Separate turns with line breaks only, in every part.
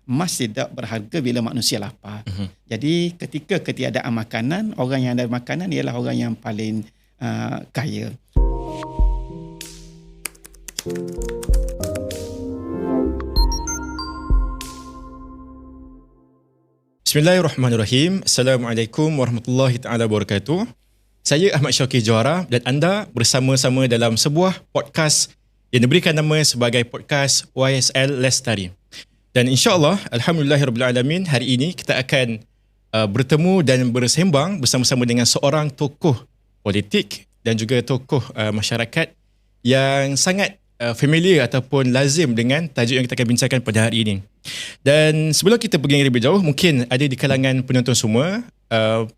emas tidak berharga bila manusia lapar. Jadi ketika ketiadaan makanan, orang yang ada makanan ialah orang yang paling kaya.
Bismillahirrahmanirrahim. Assalamualaikum warahmatullahi taala wabarakatuh. Saya Ahmad Syauqi Johara dan anda bersama-sama dalam sebuah podcast yang diberikan nama sebagai podcast YSL Lestari. Dan insya-Allah, alhamdulillahirabbil hari ini kita akan bertemu dan bersembang bersama-sama dengan seorang tokoh politik dan juga tokoh masyarakat yang sangat familiar ataupun lazim dengan tajuk yang kita akan bincangkan pada hari ini. Dan sebelum kita pergi lebih jauh, mungkin ada di kalangan penonton semua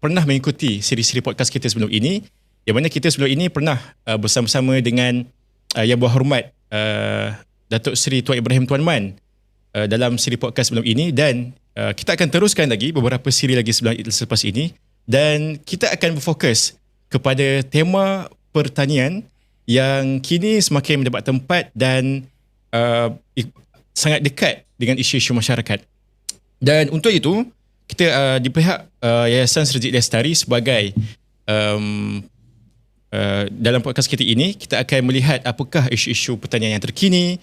pernah mengikuti siri-siri podcast kita sebelum ini, yang mana kita sebelum ini pernah bersama-sama dengan Yang Berhormat Datuk Seri Tuan Ibrahim Tuan Man dalam siri podcast sebelum ini, dan kita akan teruskan lagi beberapa siri lagi selepas ini, dan kita akan berfokus kepada tema pertanian yang kini semakin mendapat tempat dan sangat dekat dengan isu-isu masyarakat. Dan untuk itu, kita di pihak Yayasan Serjit Lestari sebagai dalam podcast kita ini, kita akan melihat apakah isu-isu pertanian yang terkini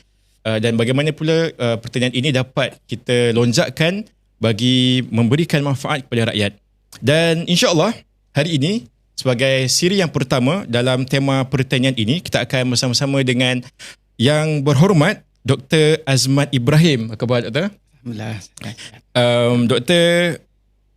dan bagaimana pula pertanian ini dapat kita lonjakkan bagi memberikan manfaat kepada rakyat. Dan insya-Allah hari ini sebagai siri yang pertama dalam tema pertanian ini, kita akan bersama-sama dengan Yang Berhormat Dr. Azmat Ibrahim. Apa khabar, Doktor?
Alhamdulillah.
Doktor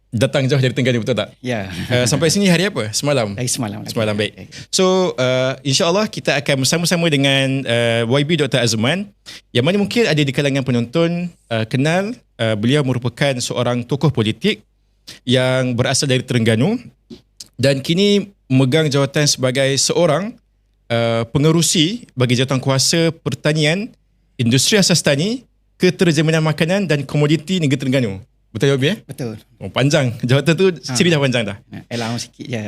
datang jauh dari Terengganu, betul tak?
Ya.
Sampai sini hari apa? Semalam?
Semalam.
Semalam, baik. So, insya-Allah kita akan bersama-sama dengan YB Dr. Azman, yang mana mungkin ada di kalangan penonton kenal. Beliau merupakan seorang tokoh politik yang berasal dari Terengganu dan kini memegang jawatan sebagai seorang pengerusi bagi Jawatankuasa Pertanian, Industri Asas Tani, Keterjaminan Makanan dan Komoditi Negeri Terengganu. Betul, Yobi?
Betul.
Oh, panjang. Jawatan tu siri dah panjang dah.
Elang sikit je.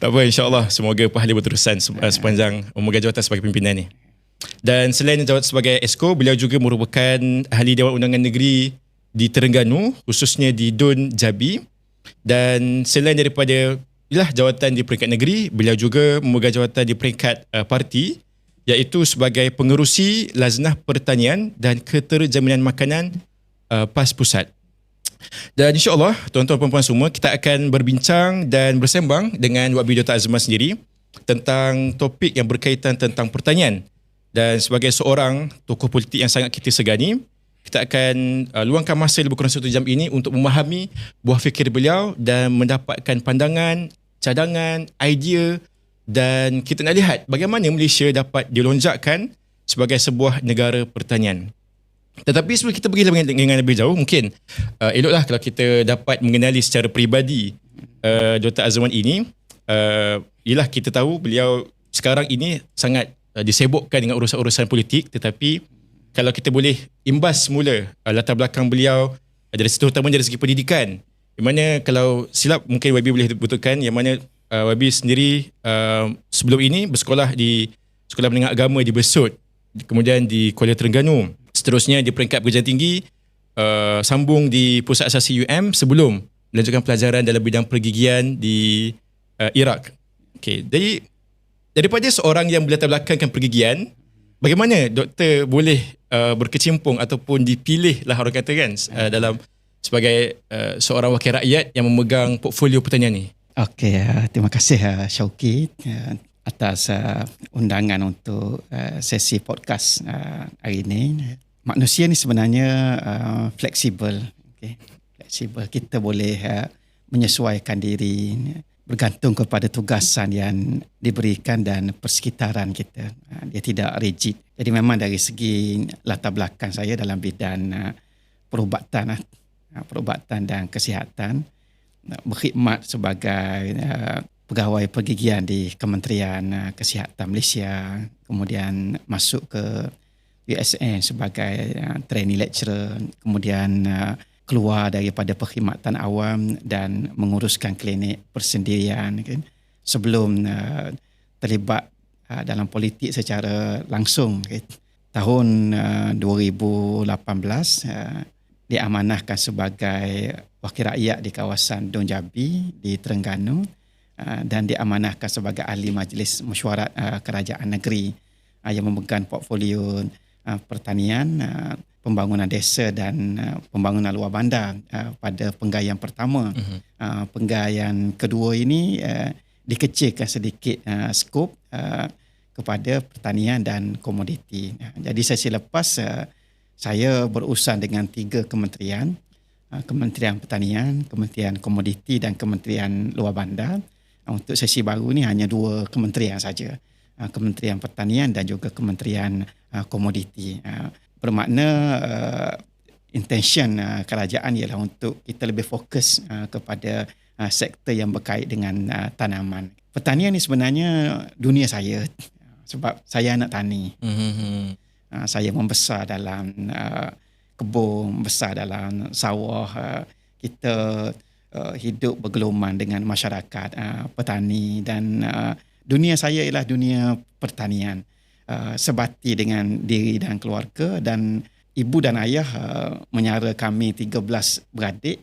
Tak apa, insya-Allah semoga pahala berterusan sepanjang memegang jawatan sebagai pimpinan ni. Dan selain jawatan sebagai Esko, beliau juga merupakan ahli Dewan Undangan Negeri di Terengganu, khususnya di Dun Jabi. Dan selain daripada jawatan di peringkat negeri, beliau juga memegang jawatan di peringkat parti, iaitu sebagai pengerusi Laznah Pertanian dan Keterjaminan Makanan PAS Pusat. Dan insya-Allah tuan-tuan perempuan semua, kita akan berbincang dan bersembang dengan Wabi Dr. Azman sendiri tentang topik yang berkaitan tentang pertanian. Dan sebagai seorang tokoh politik yang sangat kita segani, kita akan luangkan masa lebih kurang 1 jam ini untuk memahami buah fikir beliau dan mendapatkan pandangan, cadangan, idea, dan kita nak lihat bagaimana Malaysia dapat dilonjakkan sebagai sebuah negara pertanian. Tetapi sebelum kita pergi dengan lebih jauh, mungkin eloklah kalau kita dapat mengenali secara peribadi Dr. Azman ini. Ialah kita tahu beliau sekarang ini sangat disebokkan dengan urusan-urusan politik, tetapi kalau kita boleh imbas semula latar belakang beliau dari terutama dari segi pendidikan, di mana kalau silap mungkin YB boleh betulkan, yang mana YB sendiri sebelum ini bersekolah di Sekolah Menengah Agama di Besut, kemudian di Kuala Terengganu, seterusnya di peringkat perguruan tinggi sambung di Pusat Asasi UM sebelum melanjutkan pelajaran dalam bidang pergigian di Iraq. Okey, jadi daripada seorang yang berlatar belakangkan pergigian, bagaimana doktor boleh berkecimpung ataupun dipilih lah orang kata kan dalam sebagai seorang wakil rakyat yang memegang portfolio pertanian ni?
Okey, terima kasih Syauqi atas undangan untuk sesi podcast hari ini. Manusia ni sebenarnya fleksibel. Okay. Fleksibel. Kita boleh menyesuaikan diri bergantung kepada tugasan yang diberikan dan persekitaran kita. Dia tidak rigid. Jadi memang dari segi latar belakang saya dalam bidang perubatan dan kesihatan, berkhidmat sebagai pegawai pergigian di Kementerian Kesihatan Malaysia, kemudian masuk ke USN sebagai trainee lecturer, kemudian keluar daripada perkhidmatan awam dan menguruskan klinik persendirian kan, sebelum terlibat dalam politik secara langsung kan. Tahun 2018 diamanahkan sebagai wakil rakyat di kawasan Dong Jabi di Terengganu, dan diamanahkan sebagai ahli Majlis Mesyuarat Kerajaan Negeri yang memegang portfolio pertanian, pembangunan desa dan pembangunan luar bandar pada penggayaan pertama. Penggayaan kedua ini dikecilkan sedikit skop kepada pertanian dan komoditi. Jadi sesi lepas saya berurusan dengan 3 kementerian, Kementerian Pertanian, Kementerian Komoditi dan Kementerian Luar Bandar. Untuk sesi baru ni hanya 2 kementerian saja, Kementerian Pertanian dan juga Kementerian Komoditi. Bermakna intention kerajaan ialah untuk kita lebih fokus kepada sektor yang berkait dengan tanaman. Pertanian ni sebenarnya dunia saya, sebab saya anak tani. Saya membesar dalam kebun, besar dalam sawah. Kita hidup bergeluman dengan masyarakat petani, dan dunia saya ialah dunia pertanian. Sebati dengan diri dan keluarga, dan ibu dan ayah menyara kami 13 beradik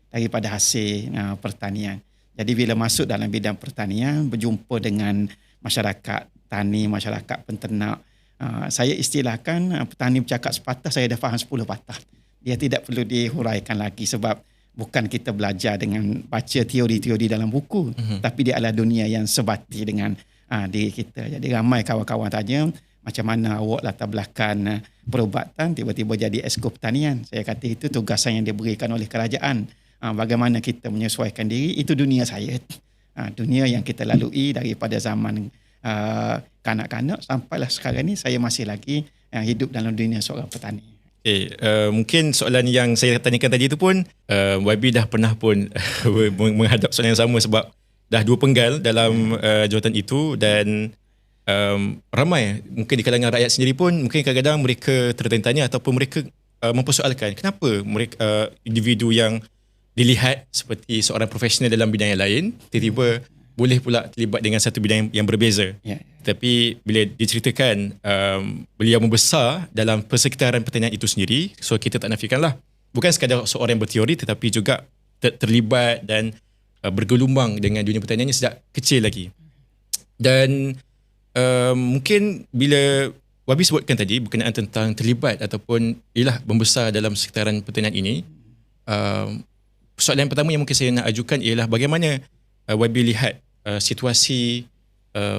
daripada hasil pertanian. Jadi bila masuk dalam bidang pertanian, berjumpa dengan masyarakat tani, masyarakat penternak, saya istilahkan petani bercakap sepatah, saya dah faham 10 patah. Dia tidak perlu dihuraikan lagi, sebab bukan kita belajar dengan baca teori-teori dalam buku, tapi dia adalah dunia yang sebati dengan diri kita. Jadi ramai kawan-kawan tanya, macam mana awak latar belakang perubatan tiba-tiba jadi esko pertanian. Saya kata itu tugasan yang diberikan oleh kerajaan. Bagaimana kita menyesuaikan diri, itu dunia saya. Dunia yang kita lalui daripada zaman kanak-kanak sampailah sekarang ni, saya masih lagi hidup dalam dunia seorang petani.
Mungkin soalan yang saya tanyakan tadi itu pun YB dah pernah pun menghadap soalan yang sama, sebab dah 2 penggal dalam jawatan itu, dan ramai mungkin di kalangan rakyat sendiri pun mungkin kadang-kadang mereka tertanya-tanya ataupun mereka mempersoalkan kenapa mereka individu yang dilihat seperti seorang profesional dalam bidang yang lain tiba-tiba boleh pula terlibat dengan satu bidang yang berbeza. Tapi bila diceritakan beliau membesar dalam persekitaran pertanian itu sendiri, so kita tak nafikanlah bukan sekadar seorang yang berteori, tetapi juga terlibat dan bergelumbang dengan dunia pertaniannya sejak kecil lagi. Dan mungkin bila Wabi sebutkan tadi berkenaan tentang terlibat ataupun ialah membesar dalam sekitaran pertanian ini, soalan yang pertama yang mungkin saya nak ajukan ialah bagaimana Wabi lihat situasi,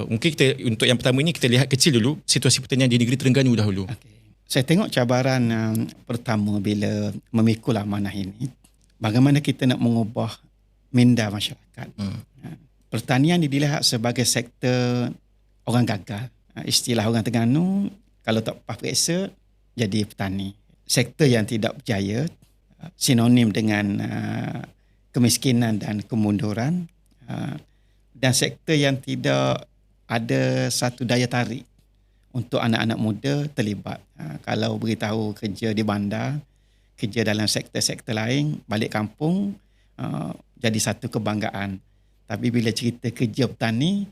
mungkin kita untuk yang pertama ini kita lihat kecil dulu, situasi pertanian di negeri Terengganu dahulu.
Saya tengok cabaran pertama bila memikul amanah ini, bagaimana kita nak mengubah minda masyarakat. Pertanian dilihat sebagai sektor orang gagal. Istilah orang Terengganu, kalau tak periksa jadi petani. Sektor yang tidak berjaya, sinonim dengan kemiskinan dan kemunduran, dan sektor yang tidak ada satu daya tarik untuk anak-anak muda terlibat. Kalau beritahu kerja di bandar, kerja dalam sektor-sektor lain, balik kampung jadi satu kebanggaan. Tapi bila cerita kerja petani,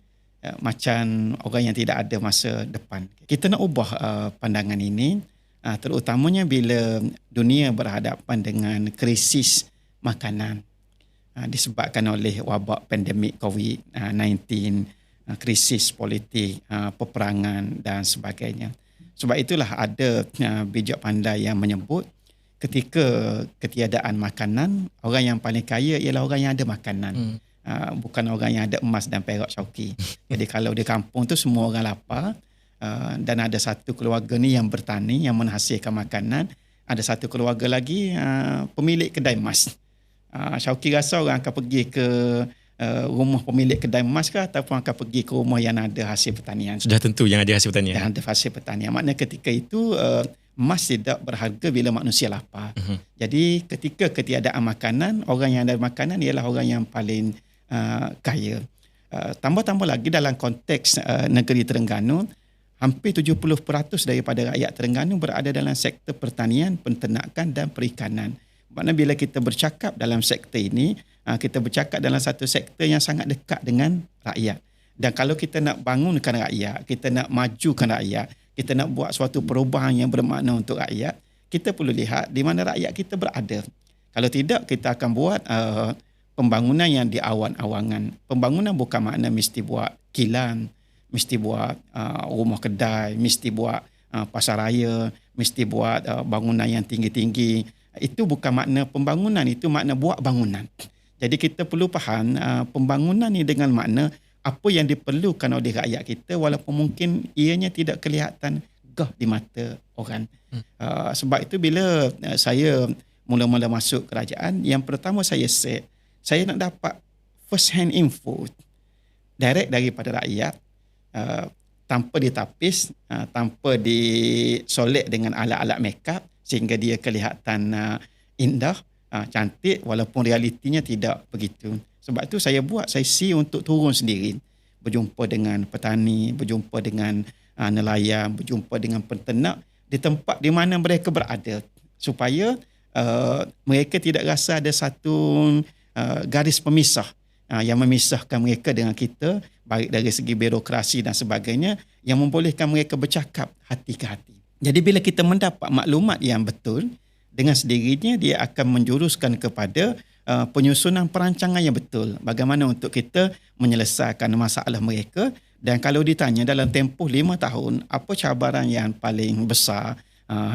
macam orang yang tidak ada masa depan. Kita nak ubah pandangan ini, terutamanya bila dunia berhadapan dengan krisis makanan disebabkan oleh wabak pandemik COVID-19, krisis politik, peperangan dan sebagainya. Sebab itulah ada bijak pandai yang menyebut ketika ketiadaan makanan, orang yang paling kaya ialah orang yang ada makanan. Bukan orang yang ada emas dan perak syauki. Jadi kalau di kampung tu semua orang lapar, dan ada satu keluarga ni yang bertani, yang menghasilkan makanan, ada satu keluarga lagi pemilik kedai emas. Syauki rasa orang akan pergi ke rumah pemilik kedai emas ke, ataupun akan pergi ke rumah yang ada hasil pertanian.
Sudah tentu yang ada hasil pertanian.
Yang ada hasil pertanian. Maknanya ketika itu emas tidak berharga bila manusia lapar. Jadi ketika ketiadaan makanan, orang yang ada makanan ialah orang yang paling kaya. Tambah-tambah lagi dalam konteks negeri Terengganu, hampir 70% daripada rakyat Terengganu berada dalam sektor pertanian, penternakan dan perikanan. Maknanya bila kita bercakap dalam sektor ini, kita bercakap dalam satu sektor yang sangat dekat dengan rakyat. Dan kalau kita nak bangunkan rakyat, kita nak majukan rakyat, kita nak buat suatu perubahan yang bermakna untuk rakyat, kita perlu lihat di mana rakyat kita berada. Kalau tidak, kita akan buat pembangunan yang di awan-awangan. Pembangunan bukan makna mesti buat kilang, mesti buat rumah kedai, mesti buat pasar raya, mesti buat bangunan yang tinggi-tinggi. Itu bukan makna pembangunan, itu makna buat bangunan. Jadi kita perlu faham pembangunan ni dengan makna apa yang diperlukan oleh rakyat kita walaupun mungkin ianya tidak kelihatan gah di mata orang. Sebab itu bila saya mula-mula masuk kerajaan, yang pertama saya nak dapat first hand info direct daripada rakyat, tanpa ditapis, tanpa disolek dengan alat-alat makeup sehingga dia kelihatan indah, cantik walaupun realitinya tidak begitu. Sebab itu saya see untuk turun sendiri, berjumpa dengan petani, berjumpa dengan nelayan, berjumpa dengan peternak di tempat di mana mereka berada, supaya mereka tidak rasa ada satu garis pemisah yang memisahkan mereka dengan kita, baik dari segi birokrasi dan sebagainya, yang membolehkan mereka bercakap hati ke hati. Jadi bila kita mendapat maklumat yang betul, dengan sendirinya dia akan menjuruskan kepada penyusunan perancangan yang betul. Bagaimana untuk kita menyelesaikan masalah mereka. Dan kalau ditanya dalam tempoh 5 tahun, apa cabaran yang paling besar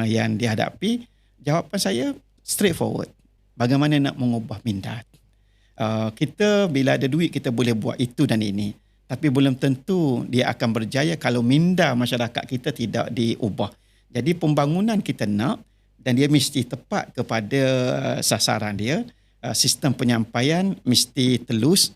yang dihadapi? Jawapan saya straightforward. Bagaimana nak mengubah minda. Kita bila ada duit kita boleh buat itu dan ini. Tapi belum tentu dia akan berjaya kalau minda masyarakat kita tidak diubah. Jadi pembangunan kita nak, dan dia mesti tepat kepada sasaran dia. Sistem penyampaian mesti telus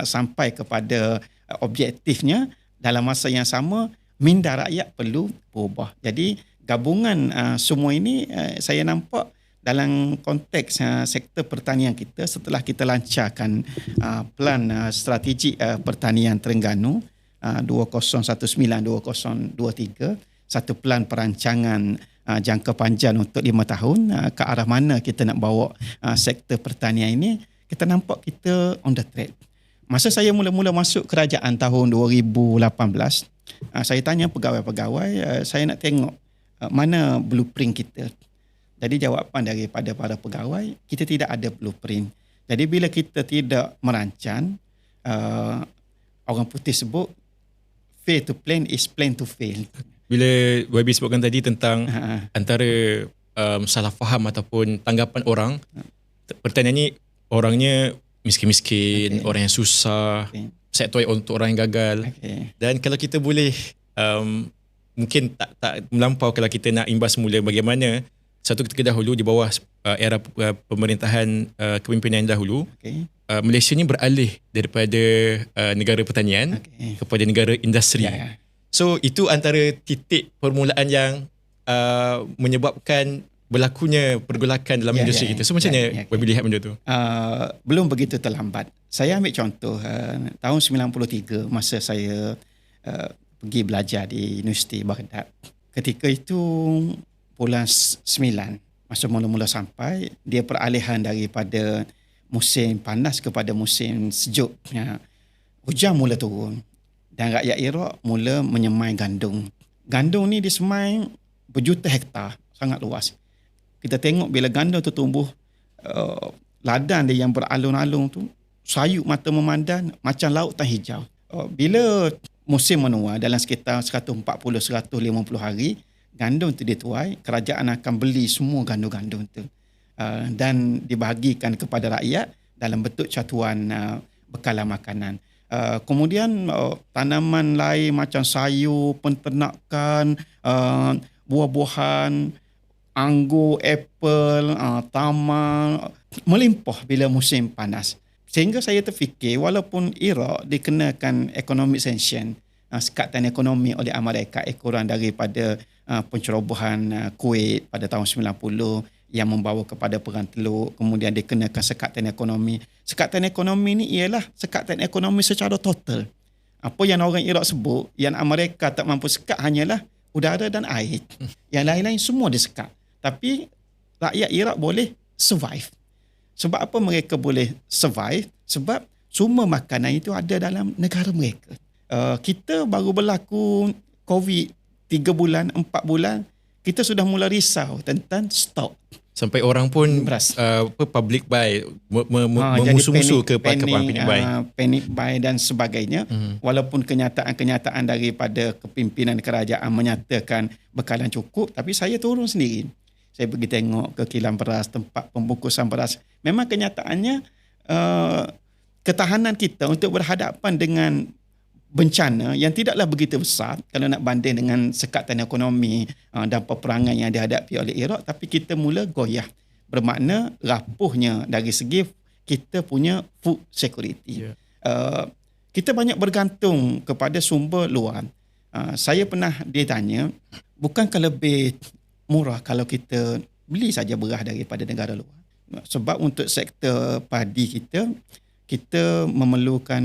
sampai kepada objektifnya. Dalam masa yang sama, minda rakyat perlu berubah. Jadi gabungan semua ini saya nampak dalam konteks sektor pertanian kita setelah kita lancarkan plan strategik pertanian Terengganu 2019-2023, satu plan perancangan jangka panjang untuk 5 tahun ke arah mana kita nak bawa sektor pertanian ini. Kita nampak kita on the track. Masa saya mula-mula masuk kerajaan tahun 2018, saya tanya pegawai-pegawai, saya nak tengok mana blueprint kita. Jadi jawapan daripada para pegawai, kita tidak ada blueprint. Jadi bila kita tidak merancang, orang putih sebut fail to plan is plan to fail.
Bila YB sebutkan tadi tentang antara salah faham ataupun tanggapan orang, pertanian ni orangnya miskin-miskin, orang yang susah, sektor untuk orang yang gagal. Dan kalau kita boleh mungkin tak melampau kalau kita nak imbas semula bagaimana satu ketika dahulu di bawah era pemerintahan kepimpinan dahulu, Malaysia ni beralih daripada negara pertanian kepada negara industri. So itu antara titik permulaan yang menyebabkan berlakunya pergolakan dalam industri kita. So macam mana YB lihat benda tu?
Belum begitu terlambat. Saya ambil contoh tahun 93 masa saya pergi belajar di Universiti Baghdad. Ketika itu bulan 9, masa mula-mula sampai, dia peralihan daripada musim panas kepada musim sejuk. Hujan mula turun dan rakyat Iraq mula menyemai gandum. Gandum ni disemai berjuta hektar, sangat luas. Kita tengok bila gandum tu tumbuh, ladang dia yang beralun-alun tu, sayup mata memandang macam lautan hijau. Bila musim menua dalam sekitar 140-150 hari, gandum tu dituai, kerajaan akan beli semua gandum-gandum tu dan dibahagikan kepada rakyat dalam bentuk catuan bekalan makanan. Kemudian tanaman lain macam sayur, penternakan, buah-buahan, anggur, apple, tamal melimpah bila musim panas. Sehingga saya terfikir walaupun Iraq dikenakan economic sanction, sekatan ekonomi oleh Amerika ekoran daripada pencerobohan Kuwait pada tahun 90 yang membawa kepada perang Teluk, kemudian dikenakan sekatan ekonomi. Sekatan ekonomi ni ialah sekatan ekonomi secara total. Apa yang orang Iraq sebut, yang Amerika tak mampu sekat hanyalah udara dan air. Yang lain-lain semua disekat. Tapi rakyat Iraq boleh survive. Sebab apa mereka boleh survive? Sebab semua makanan itu ada dalam negara mereka. Kita baru berlaku COVID 3 bulan, 4 bulan, kita sudah mula risau tentang stok
Sampai orang pun
beras.
public buy,
Jadi
memusuh-musuh ke panic buy.
panic buy dan sebagainya. Walaupun kenyataan-kenyataan daripada kepimpinan kerajaan menyatakan bekalan cukup, tapi saya turun sendiri. Saya pergi tengok ke kilang beras, tempat pembungkusan beras. Memang kenyataannya ketahanan kita untuk berhadapan dengan bencana yang tidaklah begitu besar kalau nak banding dengan sekatan ekonomi dan peperangan yang dihadapi oleh Iraq, tapi kita mula goyah, bermakna rapuhnya dari segi kita punya food security. Kita banyak bergantung kepada sumber luar. Saya pernah ditanya, bukankah lebih murah kalau kita beli saja beras daripada negara luar? Sebab untuk sektor padi kita memerlukan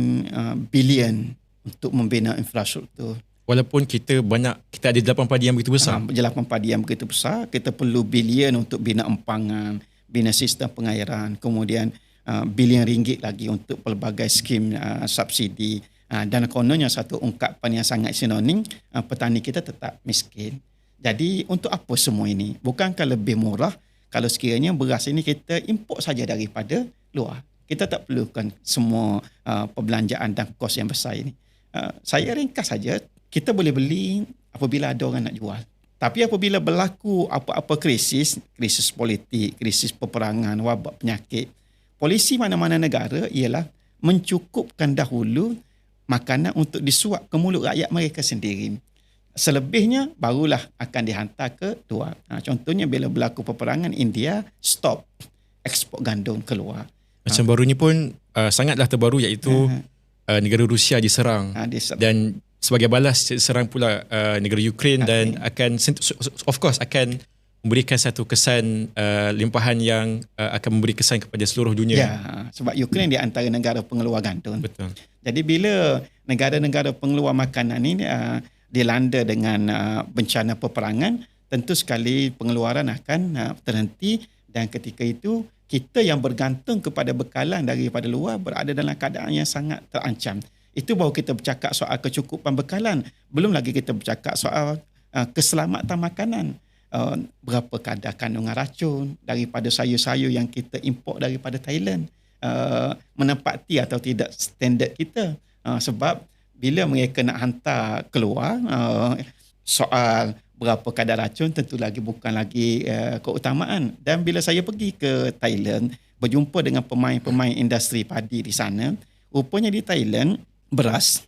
bilion untuk membina infrastruktur.
Walaupun kita ada 8 padi yang begitu besar.
8 padi yang begitu besar, kita perlu bilion untuk bina empangan, bina sistem pengairan, kemudian bilion ringgit lagi untuk pelbagai skim subsidi. Dan kononnya satu ungkapan yang sangat sinonim, petani kita tetap miskin. Jadi untuk apa semua ini? Bukankah lebih murah kalau sekiranya beras ini kita import saja daripada luar? Kita tak perlukan semua perbelanjaan dan kos yang besar ini. Saya ringkas saja, kita boleh beli apabila ada orang nak jual. Tapi apabila berlaku apa-apa krisis politik, krisis peperangan, wabak penyakit, polisi mana-mana negara ialah mencukupkan dahulu makanan untuk disuap ke mulut rakyat mereka sendiri. Selebihnya barulah akan dihantar ke luar. Contohnya bila berlaku peperangan, India stop ekspor gandum keluar.
Macam barunya pun sangatlah terbaru, iaitu negara Rusia diserang. Dan sebagai balas serang pula negara Ukraine dan akan of course akan memberikan satu kesan limpahan yang akan memberi kesan kepada seluruh dunia.
Ya, sebab Ukraine di antara negara pengeluar gandum.
Betul.
Jadi bila negara-negara pengeluar makanan ini dilanda dengan bencana peperangan, tentu sekali pengeluaran akan terhenti, dan ketika itu kita yang bergantung kepada bekalan daripada luar berada dalam keadaan yang sangat terancam. Itu baru kita bercakap soal kecukupan bekalan. Belum lagi kita bercakap soal keselamatan makanan. Berapa kadar kandungan racun daripada sayur-sayur yang kita import daripada Thailand. Menepati atau tidak standard kita. Sebab bila mereka nak hantar keluar, soal berapa kadar racun tentu lagi bukan lagi keutamaan. Dan bila saya pergi ke Thailand, berjumpa dengan pemain-pemain industri padi di sana, rupanya di Thailand beras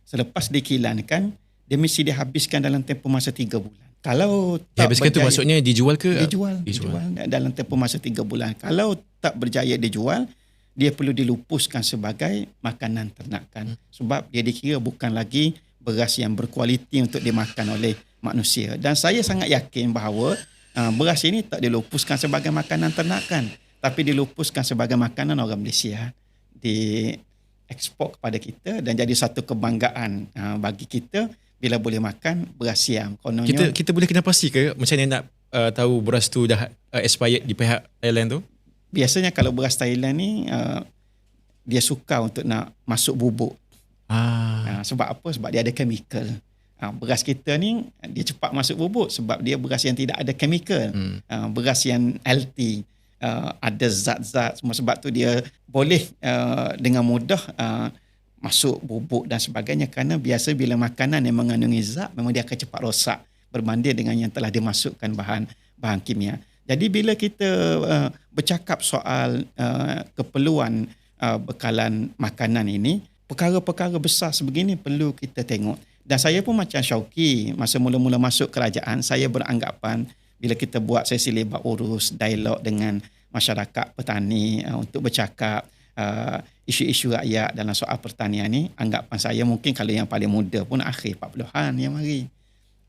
selepas dikilankan dia mesti dihabiskan dalam tempoh masa 3 bulan. Kalau tak
habiskan tu maksudnya dijual ke?
Dijual dalam tempoh masa 3 bulan. Kalau tak berjaya dijual, dia perlu dilupuskan sebagai makanan ternakan. Sebab dia dikira bukan lagi beras yang berkualiti untuk dimakan oleh manusia. Dan saya sangat yakin bahawa beras ini tak dilupuskan sebagai makanan ternakan, tapi dilupuskan sebagai makanan orang Malaysia, diekspor kepada kita dan jadi satu kebanggaan bagi kita bila boleh makan beras siam. Kononnya
Kita boleh kena pasti ke macam mana nak tahu beras tu dah expired di pihak Thailand tu?
Biasanya kalau beras Thailand ni dia suka untuk nak masuk bubuk. Sebab apa? Sebab dia ada chemical. Beras kita ni dia cepat masuk bubuk sebab dia beras yang tidak ada chemical. Beras yang healthy, ada zat-zat semua, sebab tu dia boleh dengan mudah masuk bubuk dan sebagainya, kerana biasa bila makanan yang mengandungi zat memang dia akan cepat rosak berbanding dengan yang telah dimasukkan bahan kimia. Jadi bila kita bercakap soal keperluan bekalan makanan ini, perkara-perkara besar sebegini perlu kita tengok. Dan saya pun macam Syauqi, masa mula-mula masuk kerajaan, saya beranggapan bila kita buat sesi lebar urus, dialog dengan masyarakat petani untuk bercakap isu-isu rakyat dalam soal pertanian ni, anggapan saya mungkin kalau yang paling muda pun akhir 40-an yang mari,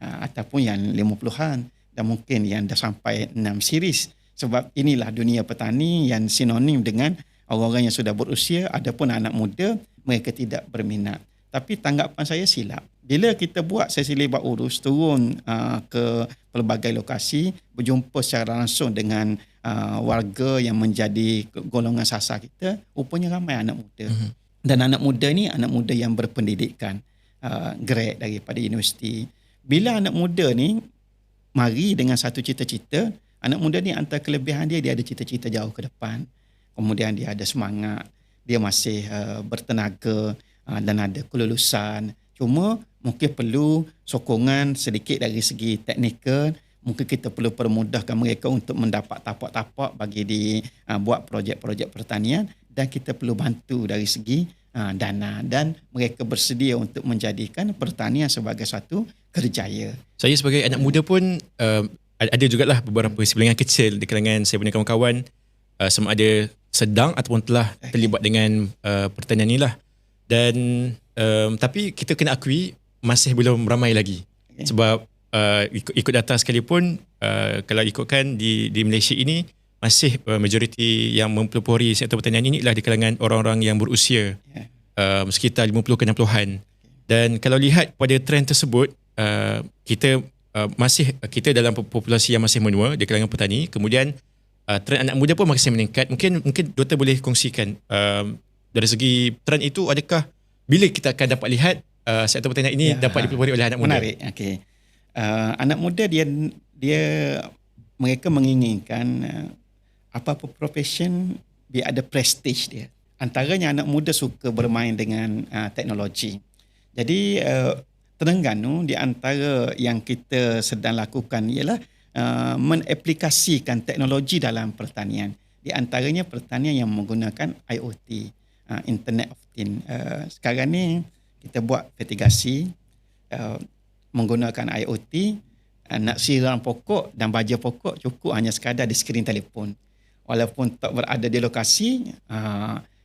ataupun yang 50-an, dan mungkin yang dah sampai 6 series. Sebab inilah dunia petani yang sinonim dengan orang-orang yang sudah berusia, adapun anak muda mereka tidak berminat. Tapi tanggapan saya silap. Bila kita buat sesi lebar urus, turun ke pelbagai lokasi, berjumpa secara langsung dengan warga yang menjadi golongan sasar kita, rupanya ramai anak muda. Dan anak muda ni anak muda yang berpendidikan, grad daripada universiti. Bila anak muda ni mari dengan satu cita-cita. Anak muda ni antara kelebihan dia ada cita-cita jauh ke depan. Kemudian dia ada semangat, dia masih bertenaga dan ada kelulusan. Cuma mungkin perlu sokongan sedikit dari segi teknikal. Mungkin kita perlu permudahkan mereka untuk mendapat tapak-tapak bagi buat projek-projek pertanian, dan kita perlu bantu dari segi dana, dan mereka bersedia untuk menjadikan pertanian sebagai satu kerjaya.
Saya sebagai anak muda pun ada jugalah beberapa sebelangan kecil di kalangan saya punya kawan-kawan, sama ada sedang ataupun telah terlibat dengan pertanian ni lah. Dan tapi kita kena akui masih belum ramai lagi. Sebab ikut data sekalipun, kalau ikutkan di Malaysia ini masih majoriti yang mempelopori sektor pertanian ini adalah di kalangan orang-orang yang berusia sekitar 50 ke 60-an. Dan kalau lihat pada trend tersebut, kita dalam populasi yang masih menua di kalangan petani. Kemudian trend anak muda pun masih meningkat. Mungkin Doktor boleh kongsikan dari segi trend itu, adakah bila kita akan dapat lihat sektor pertanian ini dapat dipelopori oleh anak muda?
Menarik. Okey. Anak muda dia mereka menginginkan apa-apa profession dia ada prestige dia. Antaranya anak muda suka bermain dengan teknologi. Jadi Terengganu di antara yang kita sedang lakukan ialah mengaplikasikan teknologi dalam pertanian. Di antaranya pertanian yang menggunakan IoT, Internet of Things. Sekarang ni kita buat fertigasi menggunakan IoT, nak siram pokok dan baja pokok cukup hanya sekadar di skrin telefon. Walaupun tak berada di lokasi,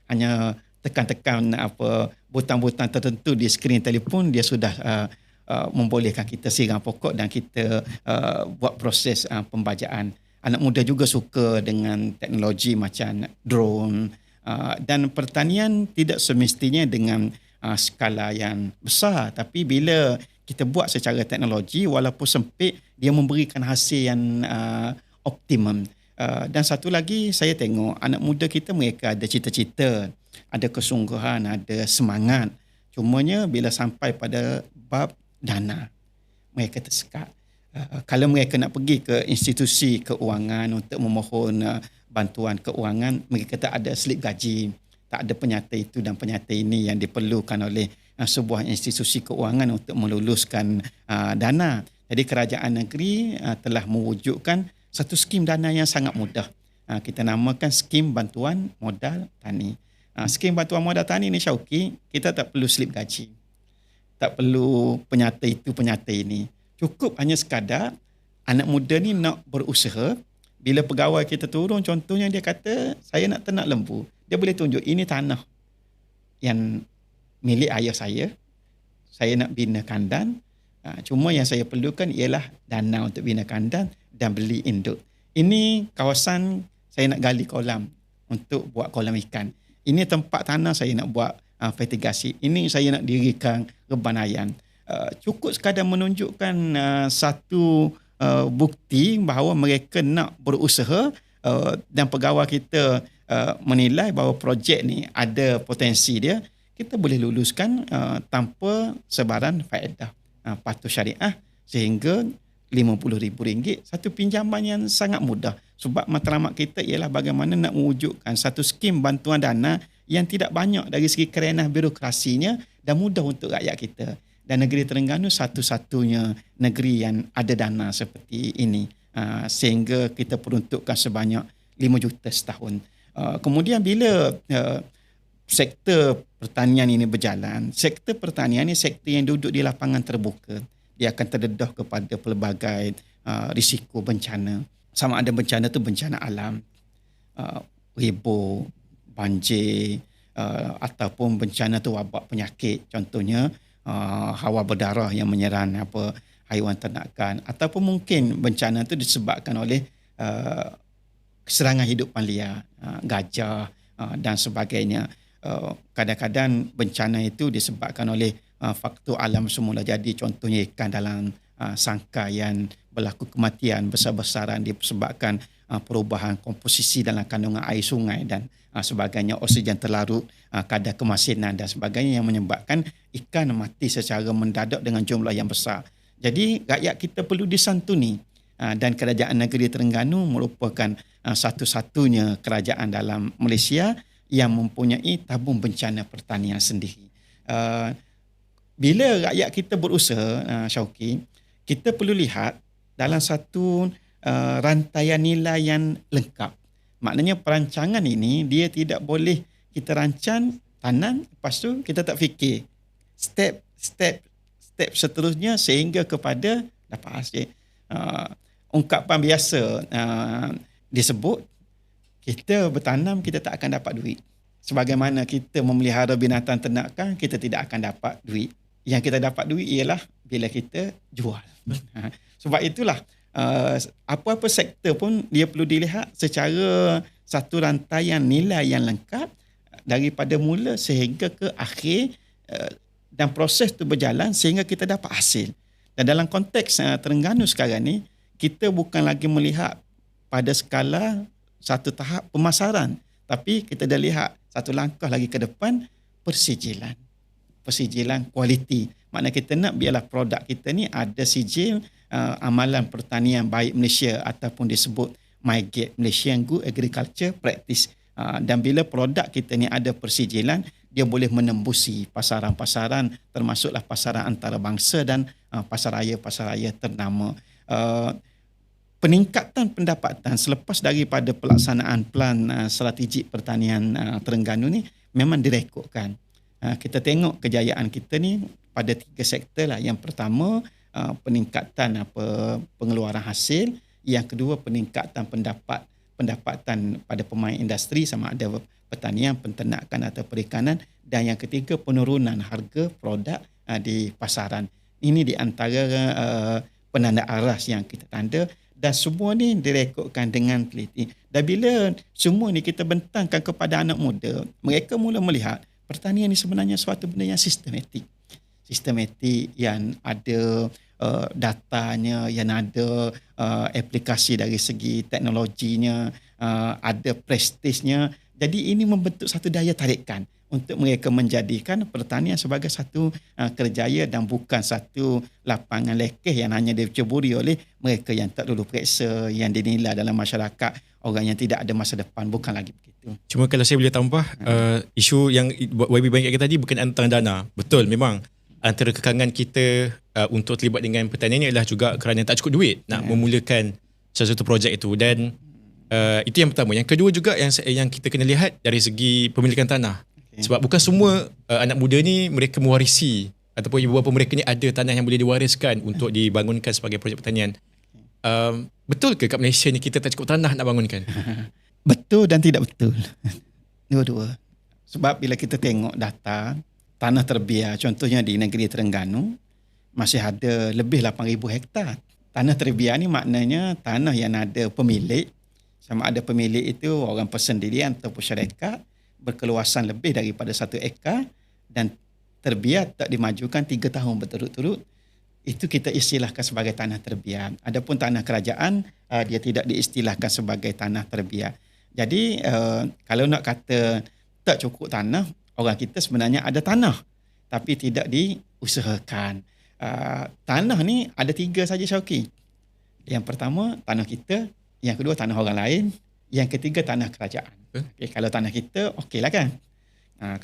hanya tekan-tekan butang-butang tertentu di skrin telefon, dia sudah membolehkan kita siram pokok dan kita buat proses pembajaan. Anak muda juga suka dengan teknologi macam drone, dan pertanian tidak semestinya dengan skala yang besar, tapi bila kita buat secara teknologi, walaupun sempit, dia memberikan hasil yang optimum. Dan satu lagi, saya tengok anak muda kita, mereka ada cita-cita, ada kesungguhan, ada semangat. Cumanya bila sampai pada bab dana, mereka tersekat. Kalau mereka nak pergi ke institusi keuangan untuk memohon bantuan keuangan, mereka tak ada slip gaji, tak ada penyata itu dan penyata ini yang diperlukan oleh sebuah institusi keuangan untuk meluluskan dana. Jadi kerajaan negeri telah mewujudkan satu skim dana yang sangat mudah. Kita namakan skim bantuan modal tani. Skim bantuan modal tani ni, Syauki, kita tak perlu slip gaji, tak perlu penyata itu penyata ini. Cukup hanya sekadar anak muda ni nak berusaha. Bila pegawai kita turun, contohnya dia kata saya nak ternak lembu, dia boleh tunjuk ini tanah yang milik ayah saya nak bina kandang. Cuma yang saya perlukan ialah dana untuk bina kandang dan beli induk. Ini kawasan saya nak gali kolam untuk buat kolam ikan. Ini tempat tanah saya nak buat fertigasi. Ini saya nak dirikan reban ayam. Cukup sekadar menunjukkan satu bukti bahawa mereka nak berusaha, dan pegawai kita menilai bahawa projek ni ada potensi dia, kita boleh luluskan tanpa sebaran faedah patuh syariah sehingga RM50,000. Satu pinjaman yang sangat mudah. Sebab matlamat kita ialah bagaimana nak mewujudkan satu skim bantuan dana yang tidak banyak dari segi kerenah birokrasinya dan mudah untuk rakyat kita. Dan negeri Terengganu satu-satunya negeri yang ada dana seperti ini, sehingga kita peruntukkan sebanyak 5 juta setahun. Kemudian bila sektor pertanian ini berjalan, sektor pertanian ini sektor yang duduk di lapangan terbuka. Dia akan terdedah kepada pelbagai risiko bencana. Sama ada bencana itu bencana alam, ribut, banjir, ataupun bencana itu wabak penyakit. Contohnya hawa berdarah yang menyerang haiwan ternakan, ataupun mungkin bencana itu disebabkan oleh serangan hidupan liar, gajah dan sebagainya. Kadang-kadang bencana itu disebabkan oleh faktor alam semula jadi, contohnya ikan dalam sangkaian, berlaku kematian besar-besaran disebabkan perubahan komposisi dalam kandungan air sungai dan sebagainya, oksigen terlarut, kadar kemasinan dan sebagainya yang menyebabkan ikan mati secara mendadak dengan jumlah yang besar. Jadi rakyat kita perlu disantuni. dan kerajaan negeri Terengganu merupakan satu-satunya kerajaan dalam Malaysia yang mempunyai tabung bencana pertanian sendiri. Bila rakyat kita berusaha, Syauqi, kita perlu lihat dalam satu rantaian nilai yang lengkap. Maknanya perancangan ini dia tidak boleh kita rancang, tanam, lepas tu kita tak fikir step seterusnya sehingga kepada dapat hasil. Ungkapan biasa disebut, kita bertanam kita tak akan dapat duit. Sebagaimana kita memelihara binatang ternakan, kita tidak akan dapat duit. Yang kita dapat duit ialah bila kita jual. Sebab itulah apa-apa sektor pun dia perlu dilihat secara satu rantaian nilai yang lengkap daripada mula sehingga ke akhir, dan proses tu berjalan sehingga kita dapat hasil. Dan dalam konteks Terengganu sekarang ni, kita bukan lagi melihat pada skala satu tahap pemasaran, tapi kita dah lihat satu langkah lagi ke depan, persijilan kualiti. Maknanya kita nak biarlah produk kita ni ada sijil amalan pertanian baik Malaysia ataupun disebut MyGate, Malaysian Good Agriculture Practice. Dan bila produk kita ni ada persijilan, dia boleh menembusi pasaran-pasaran, termasuklah pasaran antarabangsa dan pasaraya-pasaraya ternama. Peningkatan pendapatan selepas daripada pelaksanaan plan strategik pertanian Terengganu ni memang direkodkan. Kita tengok kejayaan kita ni pada 3 sektor lah. Yang pertama, peningkatan pengeluaran hasil. Yang kedua, peningkatan pendapatan pada pemain industri sama ada pertanian, penternakan atau perikanan. Dan yang ketiga, penurunan harga produk di pasaran. Ini di antara penanda aras yang kita tanda, dan semua ni direkodkan dengan teliti. Dan bila semua ni kita bentangkan kepada anak muda, mereka mula melihat pertanian ni sebenarnya suatu benda yang sistematik yang ada datanya, yang ada aplikasi dari segi teknologinya, ada prestisnya. Jadi ini membentuk satu daya tarikan untuk mereka menjadikan pertanian sebagai satu kerjaya dan bukan satu lapangan lekeh yang hanya diceburi oleh mereka yang tak dulu periksa, yang dinilai dalam masyarakat orang yang tidak ada masa depan. Bukan lagi begitu.
Cuma kalau saya boleh tambah, isu yang YB bangkitkan tadi berkenaan tentang dana. Betul, memang antara kekangan kita untuk terlibat dengan pertanian ini adalah juga kerana tak cukup duit nak memulakan sesuatu projek itu. Dan itu yang pertama. Yang kedua juga yang kita kena lihat dari segi pemilikan tanah. Sebab bukan semua anak muda ni mereka mewarisi ataupun ibu bapa mereka ni ada tanah yang boleh diwariskan untuk dibangunkan sebagai projek pertanian. Betul ke kat Malaysia ni kita tak cukup tanah nak bangunkan?
Betul dan tidak betul. Dua-dua. Sebab bila kita tengok data tanah terbiar, contohnya di negeri Terengganu, masih ada lebih 8,000 hektar. Tanah terbiar ni maknanya tanah yang ada pemilik, sama ada pemilik itu orang persendirian ataupun syarikat, berkeluasan lebih daripada 1 ekar dan terbiar tak dimajukan 3 tahun berturut-turut. Itu kita istilahkan sebagai tanah terbiar. Adapun tanah kerajaan, dia tidak diistilahkan sebagai tanah terbiar. Jadi kalau nak kata tak cukup tanah, orang kita sebenarnya ada tanah tapi tidak diusahakan. Tanah ni ada 3 saja, Syauqi. Yang pertama tanah kita, yang kedua tanah orang lain, yang ketiga tanah kerajaan. Okay, kalau tanah kita okeylah kan.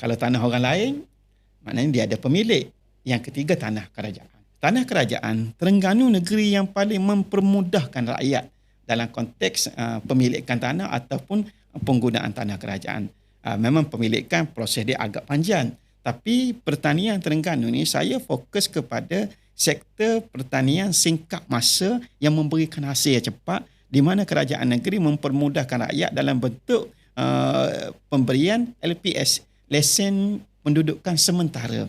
Kalau tanah orang lain maknanya dia ada pemilik. Yang ketiga tanah kerajaan. Tanah kerajaan, Terengganu negeri yang paling mempermudahkan rakyat dalam konteks pemilikan tanah ataupun penggunaan tanah kerajaan. Memang pemilikan proses dia agak panjang, tapi pertanian Terengganu ni saya fokus kepada sektor pertanian singkat masa yang memberikan hasil yang cepat, di mana kerajaan negeri mempermudahkan rakyat dalam bentuk pemberian LPS, lesen pendudukan sementara.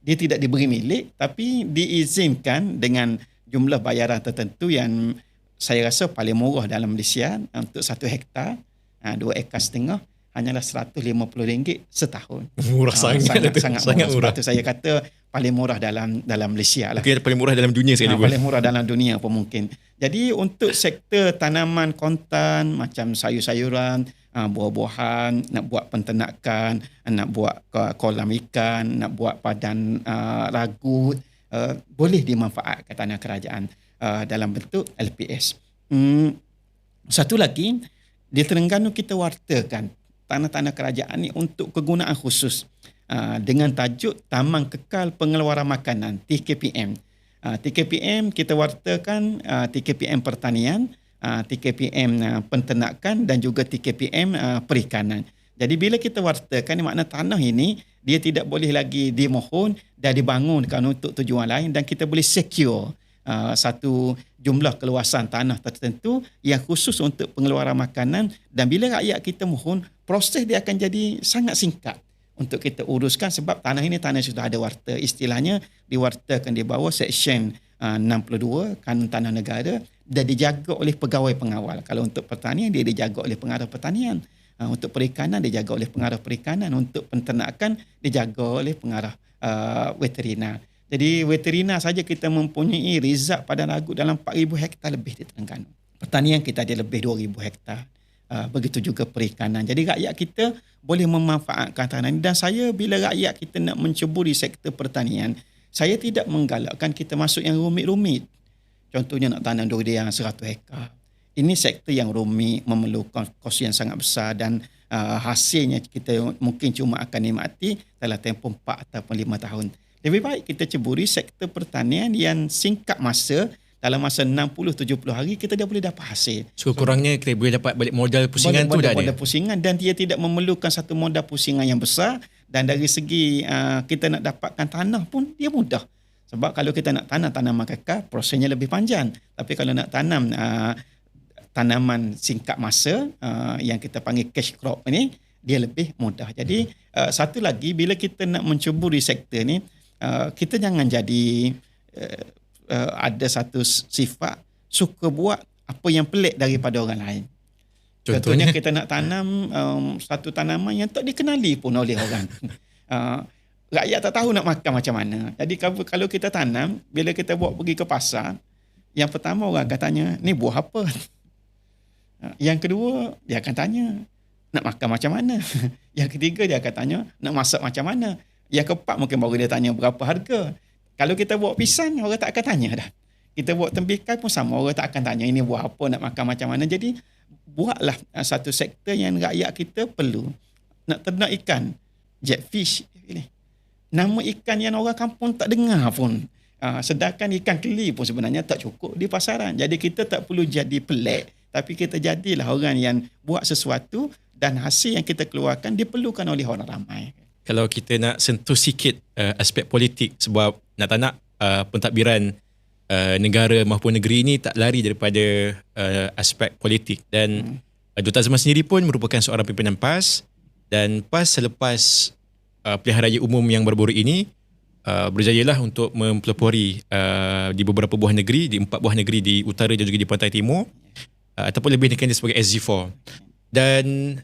Dia tidak diberi milik tapi diizinkan dengan jumlah bayaran tertentu yang saya rasa paling murah dalam Malaysia. Untuk 1 hektar, 2 ekar setengah, hanyalah RM150 setahun.
Murah sangat
murah. Sebab tu saya kata paling murah dalam Malaysia lah.
Mungkin paling murah dalam dunia sekali pun.
Paling murah dalam dunia pun mungkin. Jadi untuk sektor tanaman kontan macam sayur-sayuran, buah-buahan, nak buat penternakan, nak buat kolam ikan, nak buat padan ragut, boleh dimanfaatkan tanah kerajaan. dalam bentuk LPS. Satu lagi, di Terengganu kita wartakan tanah-tanah kerajaan ni untuk kegunaan khusus dengan tajuk Taman Kekal Pengeluaran Makanan, TKPM. TKPM kita wartakan TKPM pertanian, TKPM penternakan dan juga TKPM perikanan. Jadi bila kita wartakan, makna tanah ini dia tidak boleh lagi dimohon dan dibangunkan untuk tujuan lain, dan kita boleh secure satu jumlah keluasan tanah tertentu yang khusus untuk pengeluaran makanan, dan bila rakyat kita mohon, proses dia akan jadi sangat singkat untuk kita uruskan sebab tanah ini tanah sudah ada warta. Istilahnya diwartakan di bawah Seksyen 62 Kanun Tanah Negara dan dijaga oleh pegawai pengawal. Kalau untuk pertanian dia dijaga oleh pengarah pertanian. Untuk perikanan dijaga oleh pengarah perikanan. Untuk penternakan dijaga oleh pengarah veterina. Jadi veterina saja kita mempunyai rizab padan ragut dalam 4,000 hektar lebih di Terengganu. Pertanian kita ada lebih 2,000 hektar. Begitu juga perikanan. Jadi rakyat kita boleh memanfaatkan tanah ini. Dan saya bila rakyat kita nak menceburi sektor pertanian, saya tidak menggalakkan kita masuk yang rumit-rumit. Contohnya nak tanam durian 100 hektar. Ini sektor yang rumit, memerlukan kos yang sangat besar dan hasilnya kita mungkin cuma akan nikmati dalam tempoh 4 ataupun 5 tahun. Lebih baik kita ceburi sektor pertanian yang singkat masa, dalam masa 60-70 hari kita dah boleh dapat hasil.
So kurangnya kita boleh dapat balik modal pusingan tu dah
modal pusingan, dan dia tidak memerlukan satu modal pusingan yang besar, dan dari segi kita nak dapatkan tanah pun dia mudah. Sebab kalau kita nak tanam tanaman kekal, prosesnya lebih panjang. Tapi kalau nak tanam tanaman singkat masa yang kita panggil cash crop ni, dia lebih mudah. Jadi satu lagi, bila kita nak menceburi sektor ni, kita jangan jadi ada satu sifat suka buat apa yang pelik daripada orang lain. Contohnya kita nak tanam satu tanaman yang tak dikenali pun oleh orang. Rakyat tak tahu nak makan macam mana. Jadi kalau kita tanam, bila kita bawa pergi ke pasar, yang pertama orang akan tanya, ni buah apa? Yang kedua, dia akan tanya, nak makan macam mana? Yang ketiga, dia akan tanya, nak masak macam mana? Yang keempat, mungkin baru dia tanya berapa harga. Kalau kita bawa pisang, orang tak akan tanya dah. Kita bawa tembikai pun sama, orang tak akan tanya, ini buah apa, nak makan macam mana? Jadi, buatlah satu sektor yang rakyat kita perlu. Nak ternak ikan, jetfish. Nama ikan yang orang kampung tak dengar pun. Sedangkan ikan keli pun sebenarnya tak cukup di pasaran. Jadi kita tak perlu jadi pelik, tapi kita jadilah orang yang buat sesuatu dan hasil yang kita keluarkan diperlukan oleh orang ramai.
Kalau kita nak sentuh sikit aspek politik, sebab nak tak nak pentadbiran negara maupun negeri ini tak lari daripada aspek politik, dan Dr. Azman sendiri pun merupakan seorang pimpinan PAS, dan PAS selepas pilihan raya umum yang baru-baru ini berjayalah untuk mempelopori di beberapa buah negeri, di 4 buah negeri di utara dan juga di pantai timur, ataupun lebih dikenali sebagai SG4. Dan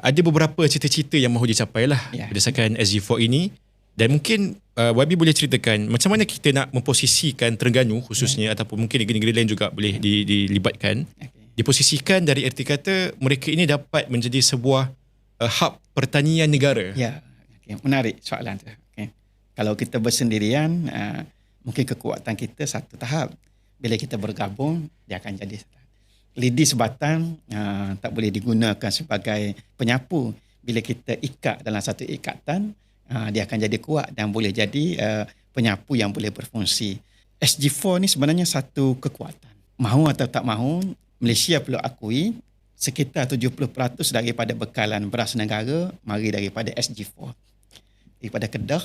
ada beberapa cita-cita yang mahu dicapai lah berdasarkan SG4 ini. Dan mungkin YB boleh ceritakan macam mana kita nak memposisikan Terengganu khususnya, ataupun mungkin negeri-negeri lain juga boleh dilibatkan, diposisikan dari erti kata mereka ini dapat menjadi sebuah hub pertanian negara.
Ya, menarik soalan tu. Kalau kita bersendirian, mungkin kekuatan kita satu tahap. Bila kita bergabung, dia akan jadi lidi sebatang, tak boleh digunakan sebagai penyapu. Bila kita ikat dalam satu ikatan, dia akan jadi kuat dan boleh jadi penyapu yang boleh berfungsi. SG4 ni sebenarnya satu kekuatan. Mahu atau tak mahu, Malaysia perlu akui sekitar 70% daripada bekalan beras negara mari daripada SG4. Daripada Kedah,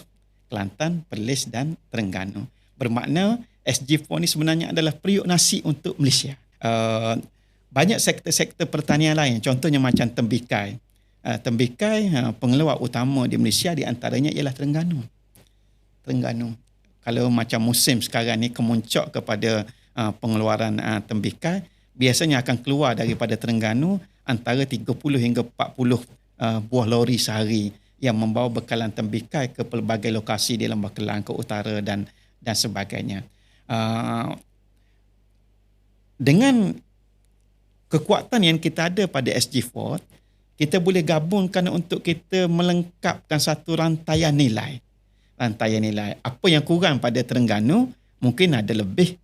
Kelantan, Perlis dan Terengganu. Bermakna SG4 ni sebenarnya adalah periuk nasi untuk Malaysia. Banyak sektor-sektor pertanian lain, contohnya macam tembikai. Tembikai, pengeluar utama di Malaysia di antaranya ialah Terengganu. Kalau macam musim sekarang ni kemuncak kepada pengeluaran tembikai, biasanya akan keluar daripada Terengganu antara 30 hingga 40 buah lori sehari yang membawa bekalan tembikai ke pelbagai lokasi di Lembah Kelang, ke utara dan sebagainya. Dengan kekuatan yang kita ada pada SG4, kita boleh gabungkan untuk kita melengkapkan satu rantaian nilai. Apa yang kurang pada Terengganu, mungkin ada lebih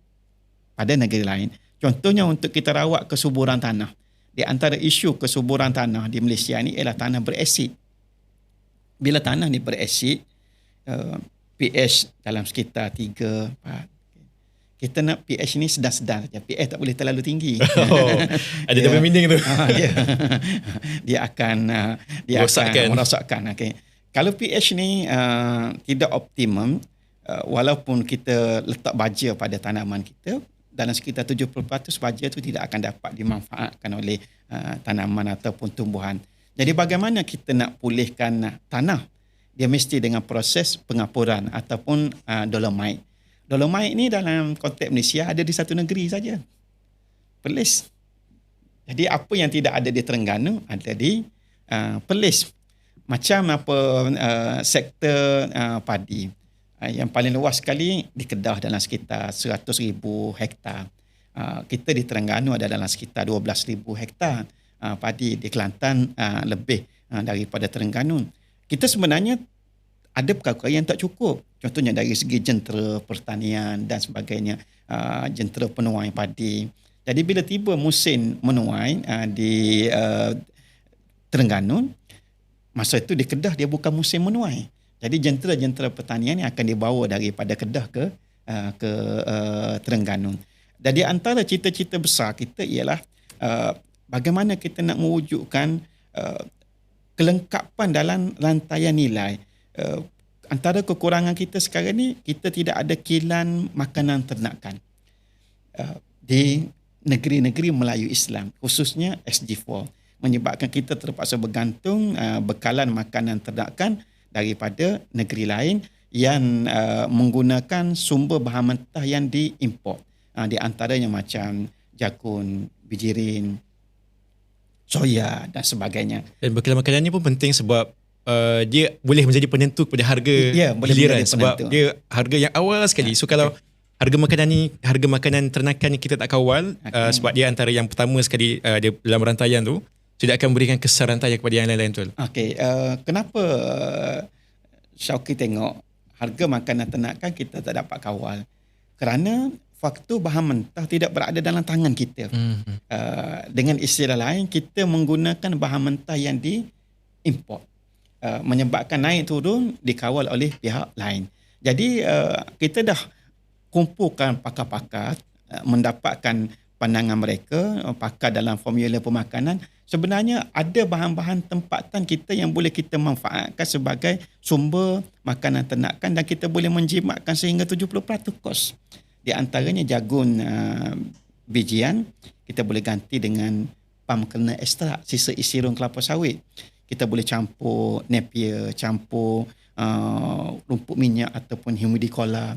pada negeri lain. Contohnya untuk kita rawat kesuburan tanah. Di antara isu kesuburan tanah di Malaysia ni ialah tanah berasid. Bila tanah ni berasid, pH dalam sekitar 3, 4. Kita nak pH ni sedar-sedar saja. pH tak boleh terlalu tinggi.
Ada double meaning tu.
Dia akan merosakkan. Okay. Kalau pH ni tidak optimum, walaupun kita letak baja pada tanaman kita, dalam sekitar 70% baja itu tidak akan dapat dimanfaatkan oleh tanaman ataupun tumbuhan. Jadi bagaimana kita nak pulihkan tanah? Dia mesti dengan proses pengapuran ataupun dolomite. Dolomite ni dalam konteks Malaysia ada di satu negeri saja, Perlis. Jadi apa yang tidak ada di Terengganu ada di Perlis. Macam sektor padi. Yang paling luas sekali di Kedah dalam sekitar 100,000 hektar. Kita di Terengganu ada dalam sekitar 12,000 hektar padi. Di Kelantan lebih daripada Terengganu. Kita sebenarnya ada perkara yang tak cukup. Contohnya dari segi jentera pertanian dan sebagainya, jentera penuai padi. Jadi bila tiba musim menuai di Terengganu, masa itu di Kedah dia bukan musim menuai. Jadi jentera-jentera pertanian yang akan dibawa daripada Kedah ke Terengganu. Jadi antara cita-cita besar kita ialah bagaimana kita nak mewujudkan kelengkapan dalam rantaian nilai. Antara kekurangan kita sekarang ni, kita tidak ada kilang makanan ternakan di negeri-negeri Melayu Islam, khususnya SG4, menyebabkan kita terpaksa bergantung bekalan makanan ternakan daripada negeri lain yang menggunakan sumber bahan mentah yang diimport. Di antaranya macam jagung, bijirin, soya dan sebagainya.
Dan bekalan makanan ni pun penting sebab dia boleh menjadi penentu kepada harga giliran sebab dia harga yang awal sekali. So kalau harga makanan ternakan ni kita tak kawal, sebab dia antara yang pertama sekali dia dalam rantaian tu, tidak akan berikan kesan rantaian kepada yang lain-lain tu. Okey,
kenapa Syauqi tengok harga makanan ternakan kita tak dapat kawal? Kerana faktor bahan mentah tidak berada dalam tangan kita. Dengan istilah lain, kita menggunakan bahan mentah yang diimport. Menyebabkan naik turun dikawal oleh pihak lain. Jadi kita dah kumpulkan pakar-pakar, mendapatkan pandangan mereka, pakar dalam formula pemakanan. Sebenarnya ada bahan-bahan tempatan kita yang boleh kita manfaatkan sebagai sumber makanan ternakan dan kita boleh menjimatkan sehingga 70% kos. Di antaranya jagung bijian, kita boleh ganti dengan palm kernel ekstrak, sisa isirun kelapa sawit. Kita boleh campur napier, campur rumput minyak ataupun humidicola,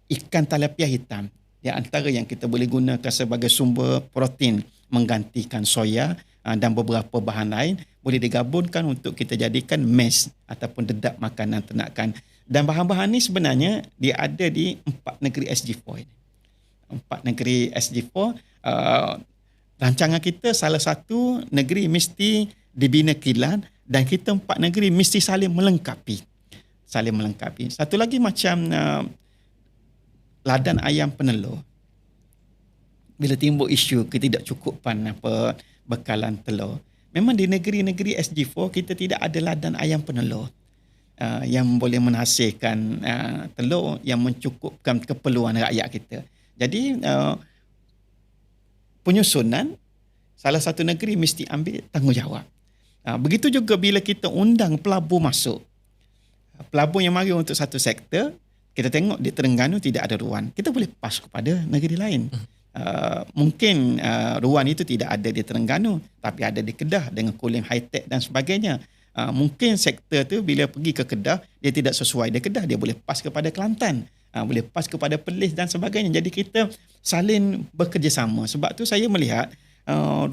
ikan tilapia hitam. Di antara yang kita boleh gunakan sebagai sumber protein menggantikan soya dan beberapa bahan lain boleh digabungkan untuk kita jadikan mash ataupun dedak makanan ternakan. Dan bahan-bahan ni sebenarnya dia ada di 4 negeri SG4 ini. 4 negeri SG4, rancangan kita salah satu negeri mesti dibina kilang dan kita 4 negeri mesti saling melengkapi. Satu lagi macam ladan ayam penelur. Bila timbul isu ketidakcukupan bekalan telur, memang di negeri-negeri SG4 kita tidak ada ladan ayam penelur yang boleh menghasilkan telur yang mencukupkan keperluan rakyat kita. Jadi penyusunan salah satu negeri mesti ambil tanggungjawab. Begitu juga bila kita undang pelabur masuk. Pelabur yang mari untuk satu sektor, kita tengok di Terengganu tidak ada ruang. Kita boleh pas kepada negeri lain. Mungkin ruang itu tidak ada di Terengganu, tapi ada di Kedah dengan kulim high-tech dan sebagainya. Mungkin sektor tu bila pergi ke Kedah, dia tidak sesuai di Kedah, dia boleh pas kepada Kelantan, boleh pas kepada Perlis dan sebagainya. Jadi kita saling bekerjasama. Sebab tu saya melihat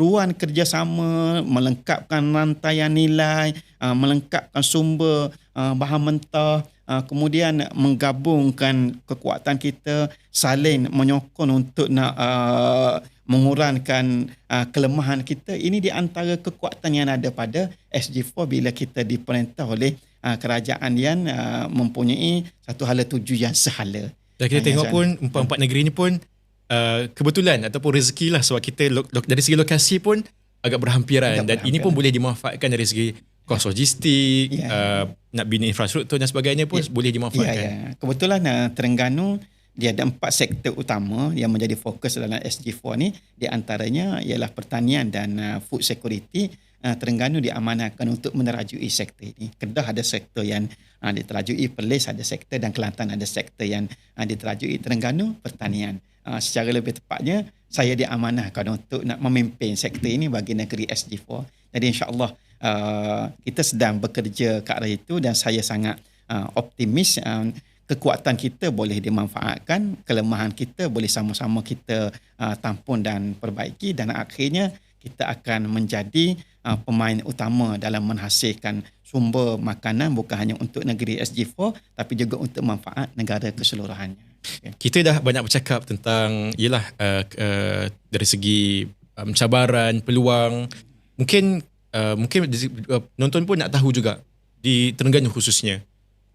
ruang kerjasama, melengkapkan rantaian nilai, melengkapkan sumber bahan mentah, kemudian menggabungkan kekuatan kita, saling menyokong untuk nak mengurangkan kelemahan kita. Ini di antara kekuatan yang ada pada SG4 bila kita diperintah oleh kerajaan yang mempunyai satu hala tuju yang sehala.
Dan kita tengok pun 4 negeri ni pun kebetulan ataupun rezeki lah, sebab kita dari segi lokasi pun agak berhampiran, dan ini pun boleh dimanfaatkan dari segi kos logistik, nak bina infrastruktur dan sebagainya pun boleh dimanfaatkan.
Kebetulan Terengganu dia ada 4 sektor utama yang menjadi fokus dalam SG4 ni. Di antaranya ialah pertanian dan food security. Terengganu diamanahkan untuk menerajui sektor ini. Kedah ada sektor yang diterajui, Perlis ada sektor, dan Kelantan ada sektor yang diterajui. Terengganu pertanian. Secara lebih tepatnya, saya diamanahkan untuk nak memimpin sektor ini bagi negeri SG4. Jadi insya-Allah kita sedang bekerja ke arah itu, dan saya sangat optimis kekuatan kita boleh dimanfaatkan, kelemahan kita boleh sama-sama kita tampun dan perbaiki, dan akhirnya kita akan menjadi pemain utama dalam menghasilkan sumber makanan bukan hanya untuk negeri SG4 tapi juga untuk manfaat negara keseluruhannya. Okay.
Kita dah banyak bercakap tentang dari segi cabaran, peluang. Mungkin penonton pun nak tahu juga di Terengganu khususnya,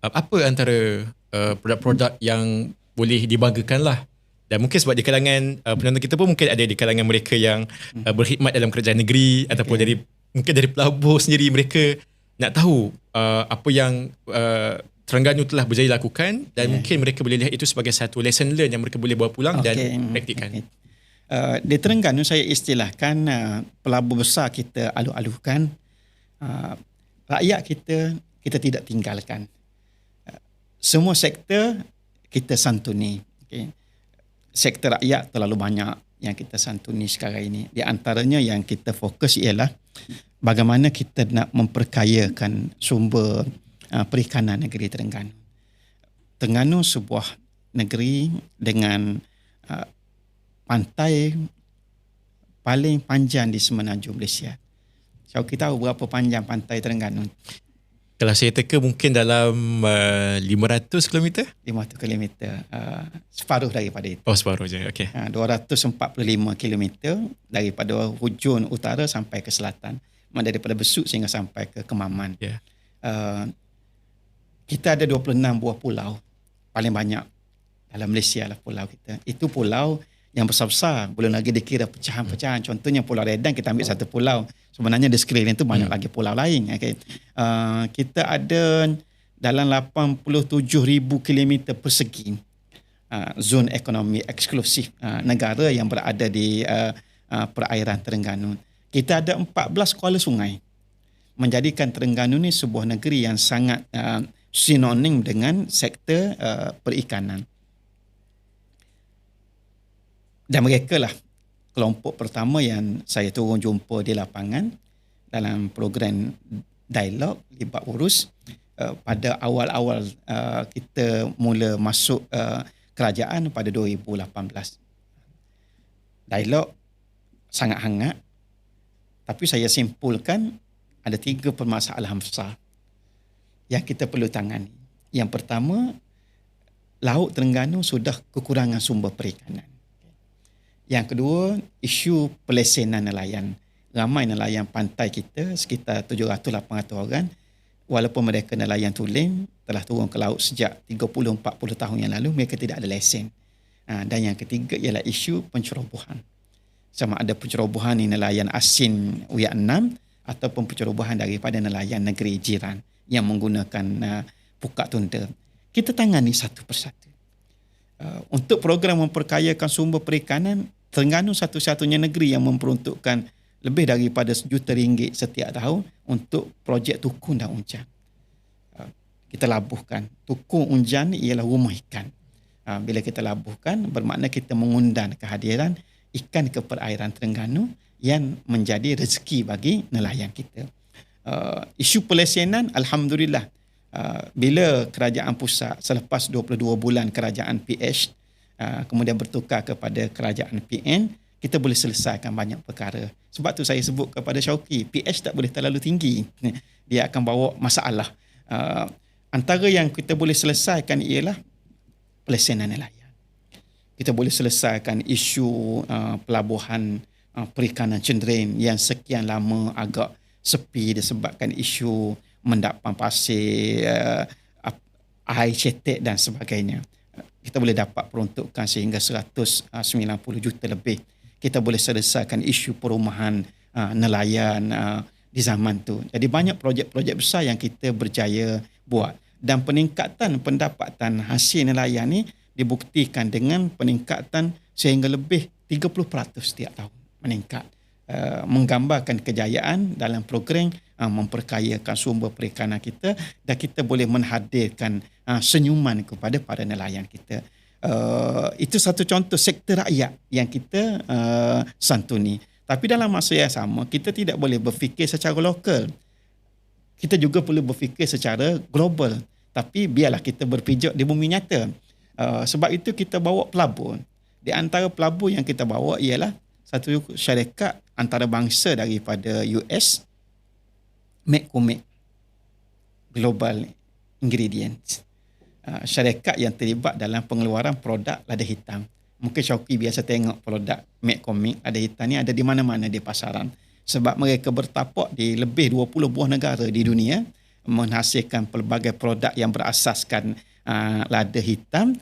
apa antara produk-produk yang boleh dibanggakan lah. Dan mungkin sebab di kalangan penonton kita pun mungkin ada di kalangan mereka yang berkhidmat dalam kerajaan negeri, ataupun mungkin dari pelabur sendiri, mereka nak tahu apa yang Terengganu telah berjaya lakukan, dan mungkin mereka boleh lihat itu sebagai satu lesson learn yang mereka boleh bawa pulang dan praktikkan.
Di Terengganu saya istilahkan pelabur besar kita aluh-aluhkan, rakyat kita tidak tinggalkan. Semua sektor kita santuni. Okay. Sektor rakyat terlalu banyak yang kita santuni sekarang ini. Di antaranya yang kita fokus ialah bagaimana kita nak memperkayakan sumber perikanan negeri Terengganu. Terengganu sebuah negeri dengan pantai paling panjang di semenanjung Malaysia. So, kita tahu berapa panjang pantai Terengganu?
Kalau saya teka mungkin dalam 500 km?
500 km. Separuh daripada itu.
Oh, separuh je. Okay.
245 km daripada hujung utara sampai ke selatan. Daripada Besut sehingga sampai ke Kemaman.
Yeah.
Kita ada 26 buah pulau. Paling banyak dalam Malaysia lah pulau kita. Itu pulau yang besar-besar. Belum lagi dikira pecahan-pecahan. Contohnya Pulau Redang, kita ambil satu pulau. Sebenarnya di sekeliling itu banyak lagi pulau lain. Okay. Kita ada dalam 87,000 km persegi zon ekonomi eksklusif negara yang berada di perairan Terengganu. Kita ada 14 kuala sungai. Menjadikan Terengganu ni sebuah negeri yang sangat sinonim dengan sektor perikanan. Dan mereka lah kelompok pertama yang saya turun jumpa di lapangan dalam program dialog libat urus pada awal-awal kita mula masuk kerajaan pada 2018. Dialog sangat hangat, tapi saya simpulkan ada 3 permasalahan besar yang kita perlu tangani. Yang pertama, Laut Terengganu sudah kekurangan sumber perikanan. Yang kedua, isu pelesenan nelayan. Ramai nelayan pantai kita, sekitar 700-800 orang, walaupun mereka nelayan tulen, telah turun ke laut sejak 30-40 tahun yang lalu, mereka tidak ada lesen. Dan yang ketiga ialah isu pencerobohan. Sama ada pencerobohan nelayan asin Uyak 6 ataupun pencerobohan daripada nelayan negeri jiran yang menggunakan pukat tunda. Kita tangani satu persatu. Untuk program memperkayakan sumber perikanan, Terengganu satu-satunya negeri yang memperuntukkan lebih daripada RM1 juta setiap tahun untuk projek tukun dan unjan. Kita labuhkan. Tukun unjan ialah rumah ikan. Bila kita labuhkan, bermakna kita mengundang kehadiran ikan ke perairan Terengganu yang menjadi rezeki bagi nelayan kita. Isu pelesenan, Alhamdulillah, bila kerajaan pusat selepas 22 bulan kerajaan PH kemudian bertukar kepada kerajaan PN, kita boleh selesaikan banyak perkara. Sebab tu saya sebut kepada Syauqi, PH tak boleh terlalu tinggi. Dia akan bawa masalah. Antara yang kita boleh selesaikan ialah pelesenan nelayan. Kita boleh selesaikan isu pelabuhan perikanan cenderin yang sekian lama agak sepi disebabkan isu mendapan pasir, air cetek dan sebagainya. kita boleh dapat peruntukan sehingga 190 juta lebih. Kita boleh selesaikan isu perumahan nelayan di zaman tu. Jadi banyak projek-projek besar yang kita berjaya buat. Dan peningkatan pendapatan hasil nelayan ni dibuktikan dengan peningkatan sehingga lebih 30% setiap tahun meningkat. Menggambarkan kejayaan dalam program memperkayakan sumber perikanan kita dan kita boleh menghadirkan senyuman kepada para nelayan kita. Itu satu contoh sektor rakyat yang kita santuni. Tapi dalam masa yang sama, kita tidak boleh berfikir secara lokal. Kita juga perlu berfikir secara global. Tapi biarlah kita berpijak di bumi nyata. Sebab itu kita bawa pelabur. Di antara pelabur yang kita bawa ialah satu syarikat antarabangsa daripada US, McCormick Global Ingredients. Syarikat yang terlibat dalam pengeluaran produk lada hitam. Mungkin Syauqi biasa tengok produk McCormick lada hitam ni ada di mana-mana di pasaran. Sebab mereka bertapak di lebih 20 buah negara di dunia menghasilkan pelbagai produk yang berasaskan lada hitam.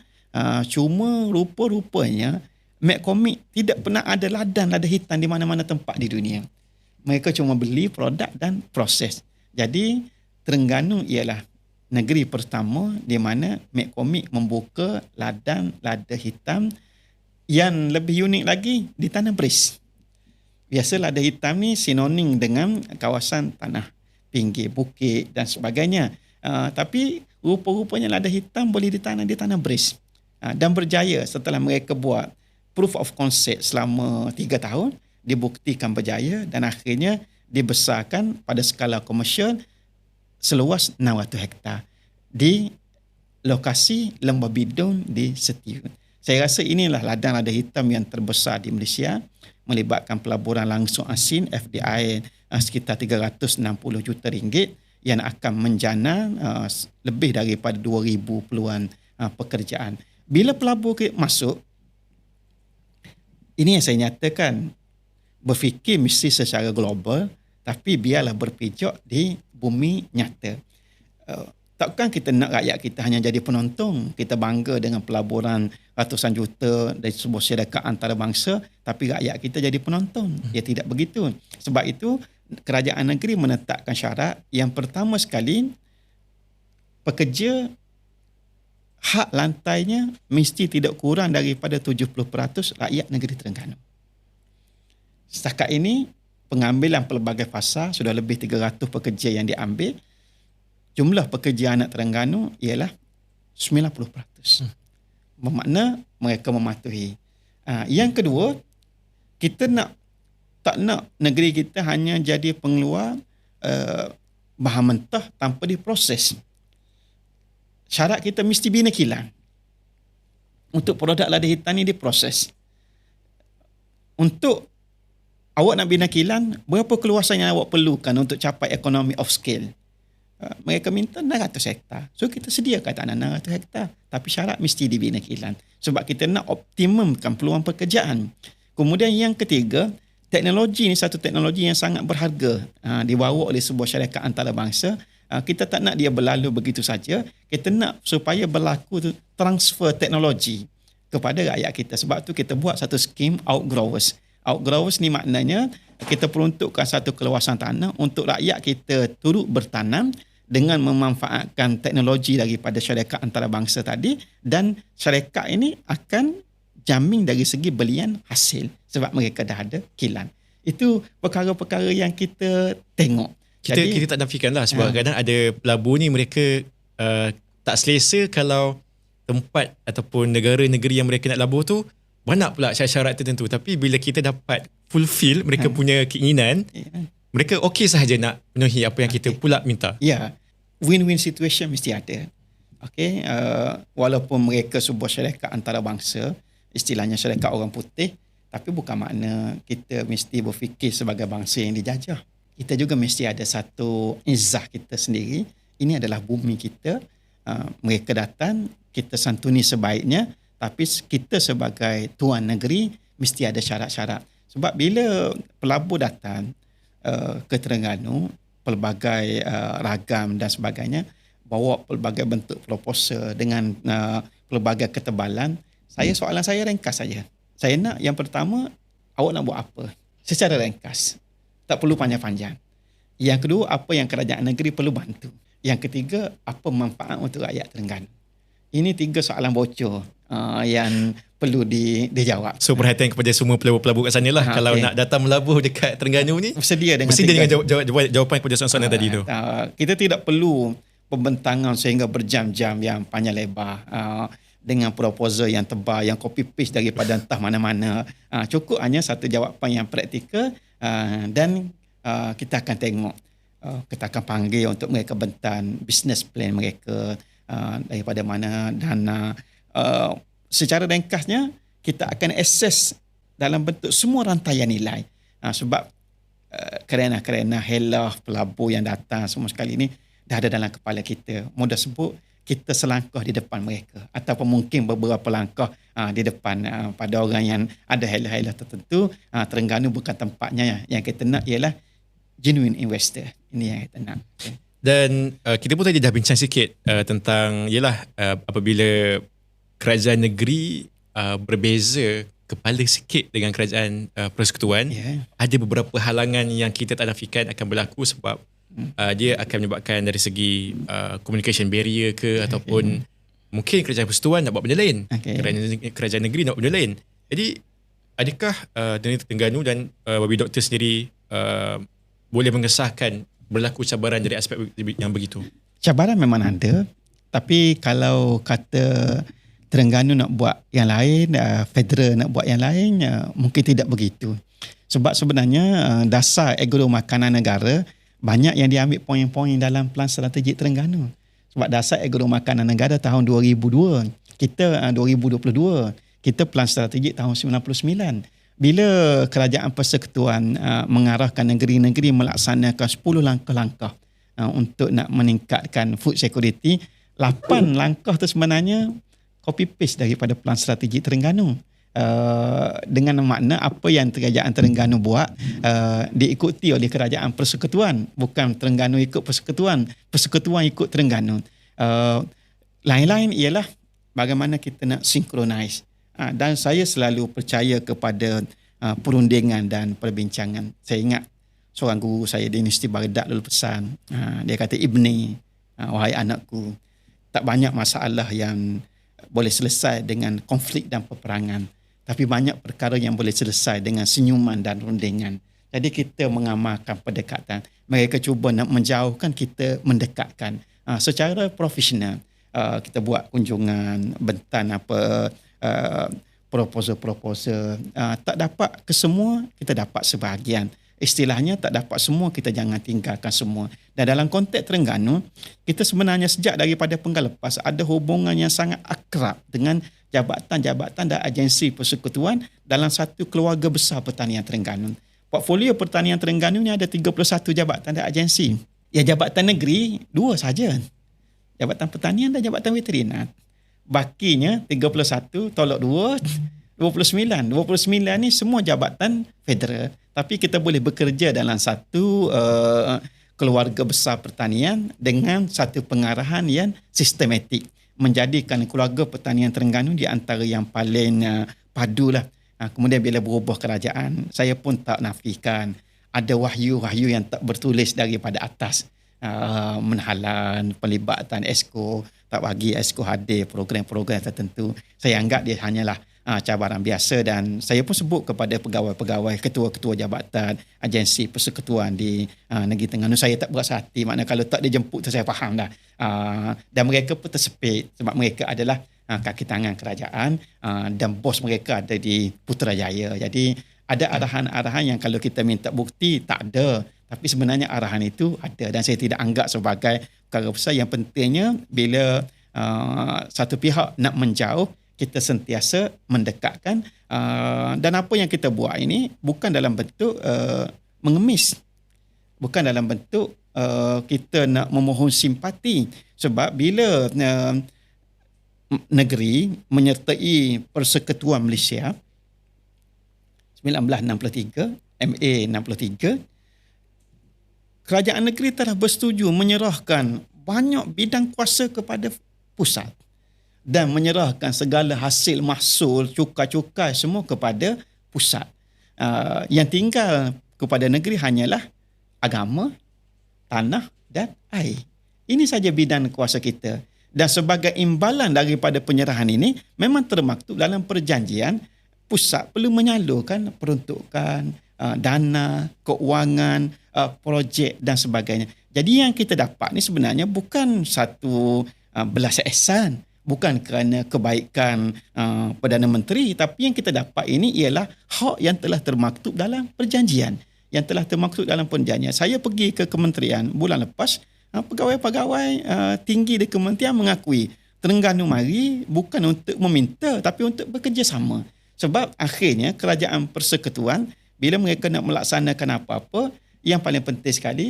Cuma rupa-rupanya McCormick tidak pernah ada ladang lada hitam di mana-mana tempat di dunia. Mereka cuma beli produk dan proses. Jadi Terengganu ialah negeri pertama di mana McCormick membuka ladang lada hitam yang lebih unik lagi di Tanah Bris. Biasa lada hitam ni sinonim dengan kawasan tanah pinggir bukit dan sebagainya. Tapi rupa-rupanya lada hitam boleh ditanam di Tanah Bris. Dan berjaya setelah mereka buat proof of concept selama 3 tahun, dibuktikan berjaya dan akhirnya dibesarkan pada skala komersial seluas 600 hektar di lokasi Lembah Bidung di Setiu. Saya rasa inilah ladang lada hitam yang terbesar di Malaysia, melibatkan pelaburan langsung asin FDI sekitar 360 juta ringgit yang akan menjana lebih daripada 2,000 peluang pekerjaan. Bila pelabur masuk, ini yang saya nyatakan, berfikir mesti secara global, tapi biarlah berpijak di bumi nyata. Takkan kita nak rakyat kita hanya jadi penonton, kita bangga dengan pelaburan ratusan juta dari sebuah syarikat antarabangsa, tapi rakyat kita jadi penonton. Dia tidak begitu. Sebab itu, kerajaan negeri menetapkan syarat yang pertama sekali, pekerja hak lantainya mesti tidak kurang daripada 70% rakyat negeri Terengganu. Setakat ini, pengambilan pelbagai fasa sudah lebih 300 pekerja yang diambil. Jumlah pekerja anak Terengganu ialah 90%. Bermakna mereka mematuhi. Yang kedua, kita tak nak negeri kita hanya jadi pengeluar bahan mentah tanpa diproses. Syarat kita mesti bina kilang. Untuk produk lada hitam ni diproses. Untuk awak nak bina kilang, berapa keluasan yang awak perlukan untuk capai economy of scale? Mereka minta 600 hektar. So kita sediakan tanah 600 hektar. Tapi syarat mesti dibina kilang. Sebab kita nak optimumkan peluang pekerjaan. Kemudian yang ketiga, teknologi ni satu teknologi yang sangat berharga. Dibawa oleh sebuah syarikat antarabangsa. Kita tak nak dia berlalu begitu saja. Kita nak supaya berlaku transfer teknologi kepada rakyat kita. Sebab tu kita buat satu skim outgrowers. Outgrowers ni maknanya kita peruntukkan satu kawasan tanah untuk rakyat kita turut bertanam dengan memanfaatkan teknologi daripada syarikat antarabangsa tadi, dan syarikat ini akan jamin dari segi belian hasil sebab mereka dah ada kilang. Itu perkara-perkara yang kita tengok.
Kita tak nafikan lah sebab kadang ada pelabur ni mereka tak selesa kalau tempat ataupun negara-negeri yang mereka nak labur tu banyak pula syarat-syarat tertentu. Tapi bila kita dapat fulfill mereka punya keinginan, mereka okey sahaja nak penuhi apa yang kita pula minta.
Ya, win-win situation mesti ada. Okay, walaupun mereka sebuah syarikat antarabangsa, istilahnya syarikat orang putih, tapi bukan makna kita mesti berfikir sebagai bangsa yang dijajah. Kita juga mesti ada satu izzah kita sendiri. Ini adalah bumi kita. Mereka datang, kita santuni sebaiknya, tapi kita sebagai tuan negeri mesti ada syarat-syarat. Sebab bila pelabur datang ke Terengganu, pelbagai ragam dan sebagainya, bawa pelbagai bentuk proposal dengan pelbagai ketebalan. Soalan saya ringkas saja. Saya nak yang pertama, awak nak buat apa? Secara ringkas. Tak perlu panjang-panjang. Yang kedua, apa yang kerajaan negeri perlu bantu. Yang ketiga, apa manfaat untuk rakyat Terengganu. Ini 3 soalan bocor yang perlu dijawab.
So perhatian kepada semua pelabur-pelabur kat sana lah. Kalau nak datang melabuh dekat Terengganu ni,
bersedia dengan
jawapan kepada soalan tadi tu.
Kita tidak perlu pembentangan sehingga berjam-jam yang panjang lebar. Dengan proposal yang tebal, yang copy paste daripada entah mana-mana. Cukup hanya satu jawapan yang praktikal dan kita akan tengok. Kita akan panggil untuk mereka bentan business plan mereka, daripada mana dana. Secara ringkasnya, kita akan assess dalam bentuk semua rantaian nilai. Sebab kerana helah pelabur yang datang semua sekali ni dah ada dalam kepala kita. Mudah sebut, kita selangkah di depan mereka ataupun mungkin beberapa langkah di depan pada orang yang ada helah-helah tertentu. Terengganu bukan tempatnya. Yang kita nak ialah genuine investor. Ini yang kita nak. Okay.
Dan kita pun tadi dah bincang sikit tentang apabila kerajaan negeri berbeza kepala sikit dengan kerajaan persekutuan, ada beberapa halangan yang kita tak nafikan akan berlaku sebab dia akan menyebabkan dari segi communication barrier ke, ataupun mungkin kerajaan persekutuan nak buat benda lain, kerajaan negeri nak buat benda lain. Jadi adakah Negeri Terengganu dan Wabi Doktor sendiri boleh mengesahkan berlaku cabaran dari aspek yang begitu?
Cabaran memang ada, tapi kalau kata Terengganu nak buat yang lain, federal nak buat yang lain, mungkin tidak begitu. Sebab sebenarnya dasar agro makanan negara banyak yang diambil poin-poin dalam Pelan Strategik Terengganu. Sebab dasar agro makanan negara tahun 2002, kita 2022, kita Pelan Strategik tahun 99. Bila kerajaan persekutuan mengarahkan negeri-negeri melaksanakan 10 langkah-langkah untuk nak meningkatkan food security, 8 langkah tu sebenarnya copy paste daripada Pelan Strategik Terengganu. Dengan makna apa yang kerajaan Terengganu buat diikuti oleh kerajaan persekutuan, bukan Terengganu ikut persekutuan, persekutuan ikut Terengganu. Lain-lain ialah bagaimana kita nak synchronize. Dan saya selalu percaya kepada perundingan dan perbincangan. Saya ingat seorang guru saya di Universiti Baghdad dulu pesan, dia kata, Ibni, wahai anakku, tak banyak masalah yang boleh selesai dengan konflik dan peperangan, tapi banyak perkara yang boleh selesai dengan senyuman dan rundingan. Jadi kita mengamalkan pendekatan. Mereka cuba nak menjauhkan, kita mendekatkan. Secara profesional, kita buat kunjungan, bentan proposal-proposal. Tak dapat kesemua, kita dapat sebahagian. Istilahnya tak dapat semua, kita jangan tinggalkan semua. Dan dalam konteks Terengganu, kita sebenarnya sejak daripada penggal lepas ada hubungan yang sangat akrab dengan jabatan-jabatan dan agensi persekutuan dalam satu keluarga besar pertanian Terengganu. Portfolio pertanian Terengganu ni ada 31 jabatan dan agensi. Ya, jabatan negeri 2 saja. Jabatan pertanian dan jabatan veterinar. Bakinya 31 tolak 2, 29. 29 ni semua jabatan federal. Tapi kita boleh bekerja dalam satu keluarga besar pertanian dengan satu pengarahan yang sistematik. Menjadikan keluarga pertanian Terengganu di antara yang paling padulah. Kemudian bila berubah kerajaan, saya pun tak nafikan ada wahyu-wahyu yang tak bertulis daripada atas. Menhalang pelibatan Esko, tak bagi Esko hadir program-program tertentu. Saya anggap dia hanyalah cabaran biasa, dan saya pun sebut kepada pegawai-pegawai, ketua-ketua jabatan agensi persekutuan di Negeri Terengganu, saya tak beras hati, makna kalau tak dijemput tu saya faham dah. Dan mereka pun tersepit sebab mereka adalah kaki tangan kerajaan, dan bos mereka ada di Putrajaya. Jadi ada arahan-arahan yang kalau kita minta bukti tak ada, tapi sebenarnya arahan itu ada, dan saya tidak anggap sebagai perkara besar. Yang pentingnya bila satu pihak nak menjauh, kita sentiasa mendekatkan, dan apa yang kita buat ini bukan dalam bentuk mengemis, bukan dalam bentuk kita nak memohon simpati. Sebab bila negeri menyertai Persekutuan Malaysia 1963, MA 63, kerajaan negeri telah bersetuju menyerahkan banyak bidang kuasa kepada pusat. dan menyerahkan segala hasil mahsul, cukai-cukai semua kepada pusat. Yang tinggal kepada negeri hanyalah agama, tanah dan air. Ini saja bidang kuasa kita. Dan sebagai imbalan daripada penyerahan ini, memang termaktub dalam perjanjian, pusat perlu menyalurkan peruntukan, dana, keuangan, projek dan sebagainya. Jadi yang kita dapat ni sebenarnya bukan satu belas ihsan, bukan kerana kebaikan Perdana Menteri, tapi yang kita dapat ini ialah hak yang telah termaktub dalam perjanjian. Yang telah termaktub dalam perjanjian. Saya pergi ke kementerian bulan lepas, pegawai-pegawai tinggi di kementerian mengakui Terengganu mari bukan untuk meminta tapi untuk bekerjasama. Sebab akhirnya kerajaan persekutuan bila mereka nak melaksanakan apa-apa, yang paling penting sekali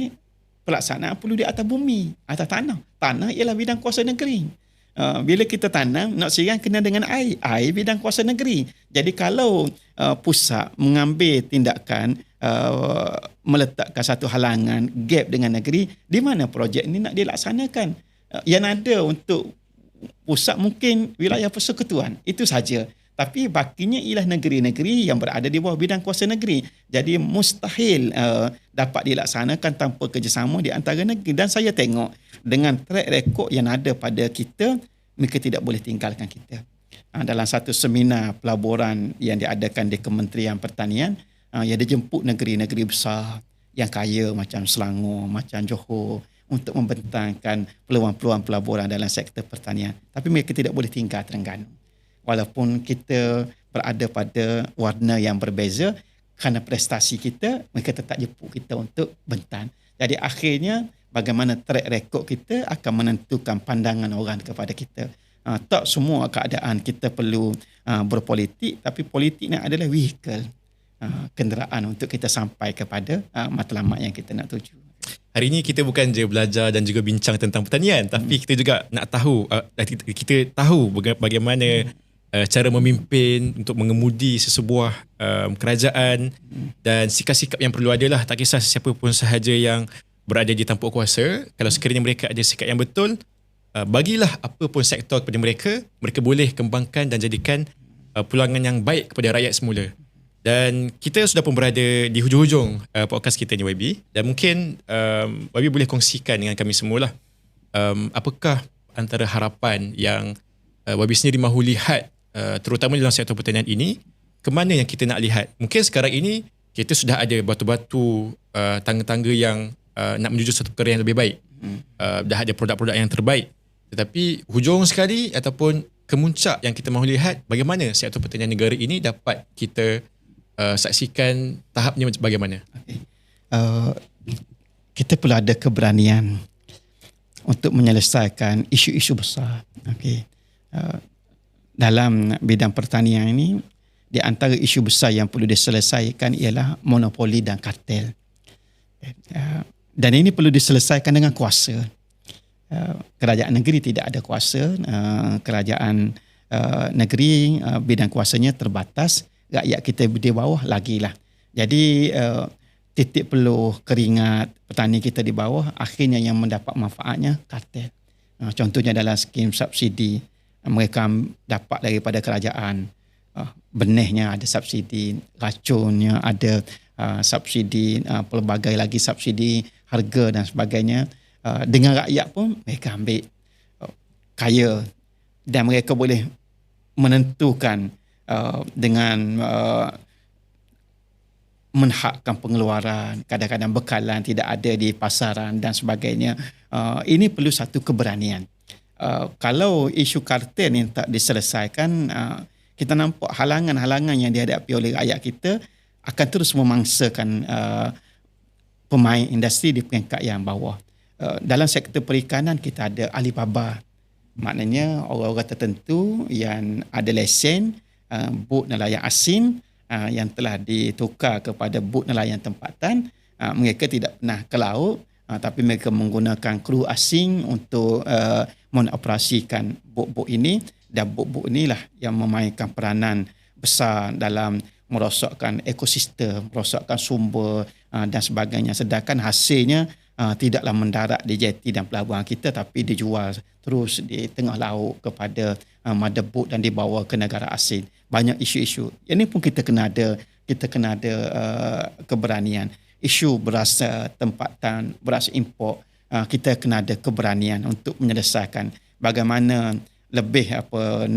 pelaksanaan perlu di atas bumi, atas tanah. Tanah ialah bidang kuasa negeri. Bila kita tanam, nak siram kena dengan air. Air bidang kuasa negeri. Jadi kalau pusat mengambil tindakan meletakkan satu halangan, gap dengan negeri, di mana projek ini nak dilaksanakan? Yang ada untuk pusat mungkin wilayah persekutuan. Itu saja. Tapi bakinya ialah negeri-negeri yang berada di bawah bidang kuasa negeri. Jadi mustahil dapat dilaksanakan tanpa kerjasama di antara negeri. Dan saya tengok dengan track record yang ada pada kita, mereka tidak boleh tinggalkan kita. Dalam satu seminar pelaburan yang diadakan di Kementerian Pertanian, yang dijemput negeri-negeri besar yang kaya macam Selangor, macam Johor untuk membentangkan peluang-peluang pelaburan dalam sektor pertanian. Tapi mereka tidak boleh tinggal Terengganu. Walaupun kita berada pada warna yang berbeza, kerana prestasi kita, mereka tetap jemput kita untuk bentan. Jadi akhirnya, bagaimana track record kita akan menentukan pandangan orang kepada kita. Tak semua keadaan kita perlu berpolitik, tapi politik ni adalah vehicle, kenderaan untuk kita sampai kepada matlamat yang kita nak tuju.
Hari ini kita bukan je belajar dan juga bincang tentang pertanian, tapi kita juga nak tahu, kita tahu bagaimana cara memimpin untuk mengemudi sesebuah kerajaan dan sikap-sikap yang perlu adalah, tak kisah siapa pun sahaja yang berada di tampuk kuasa. Kalau sekiranya mereka ada sikap yang betul, bagilah apa pun sektor kepada mereka, mereka boleh kembangkan dan jadikan pulangan yang baik kepada rakyat semula. Dan kita sudah pun berada di hujung-hujung podcast kita ni, YB, dan mungkin YB boleh kongsikan dengan kami semualah, apakah antara harapan yang YB sendiri mahu lihat, terutama dalam sektor pertanian ini, ke mana yang kita nak lihat. Mungkin sekarang ini kita sudah ada batu-batu, tangga-tangga yang nak menuju satu perkara yang lebih baik. Dah ada produk-produk yang terbaik. Tetapi hujung sekali ataupun kemuncak yang kita mahu lihat, bagaimana sektor pertanian negara ini dapat kita saksikan tahapnya bagaimana.
Okay. Kita perlu ada keberanian untuk menyelesaikan isu-isu besar. Okay. Dalam bidang pertanian ini, di antara isu besar yang perlu diselesaikan ialah monopoli dan kartel. Dan ini perlu diselesaikan dengan kuasa. Kerajaan negeri tidak ada kuasa. Kerajaan negeri bidang kuasanya terbatas. Rakyat kita di bawah lagilah. Jadi titik peluh keringat petani kita di bawah, akhirnya yang mendapat manfaatnya kartel. Contohnya dalam skim subsidi, mereka dapat daripada kerajaan. Benihnya ada subsidi, racunnya ada subsidi, pelbagai lagi subsidi harga dan sebagainya. Dengan rakyat pun mereka ambil kaya, dan mereka boleh menentukan dengan menhakkan pengeluaran, kadang-kadang bekalan tidak ada di pasaran dan sebagainya. Ini perlu satu keberanian. Kalau isu kartel ni tak diselesaikan, kita nampak halangan-halangan yang dihadapi oleh rakyat kita akan terus memangsakan pemain industri di peringkat yang bawah. Dalam sektor perikanan kita ada Alibaba. Maknanya orang-orang tertentu yang ada lesen bot nelayan asing yang telah ditukar kepada bot nelayan tempatan. Mereka tidak pernah ke laut, tapi mereka menggunakan kru asing untuk mengoperasikan bot-bot ini, dan bot-bot inilah yang memainkan peranan besar dalam merosakkan ekosistem, merosakkan sumber dan sebagainya. Sedangkan hasilnya tidaklah mendarat di jeti dan pelabuhan kita, tapi dijual terus di tengah laut kepada motherboard dan dibawa ke negara asing. Banyak isu-isu. Ini pun kita kena ada keberanian. Isu beras tempatan, beras import, kita kena ada keberanian untuk menyelesaikan bagaimana lebih 60%,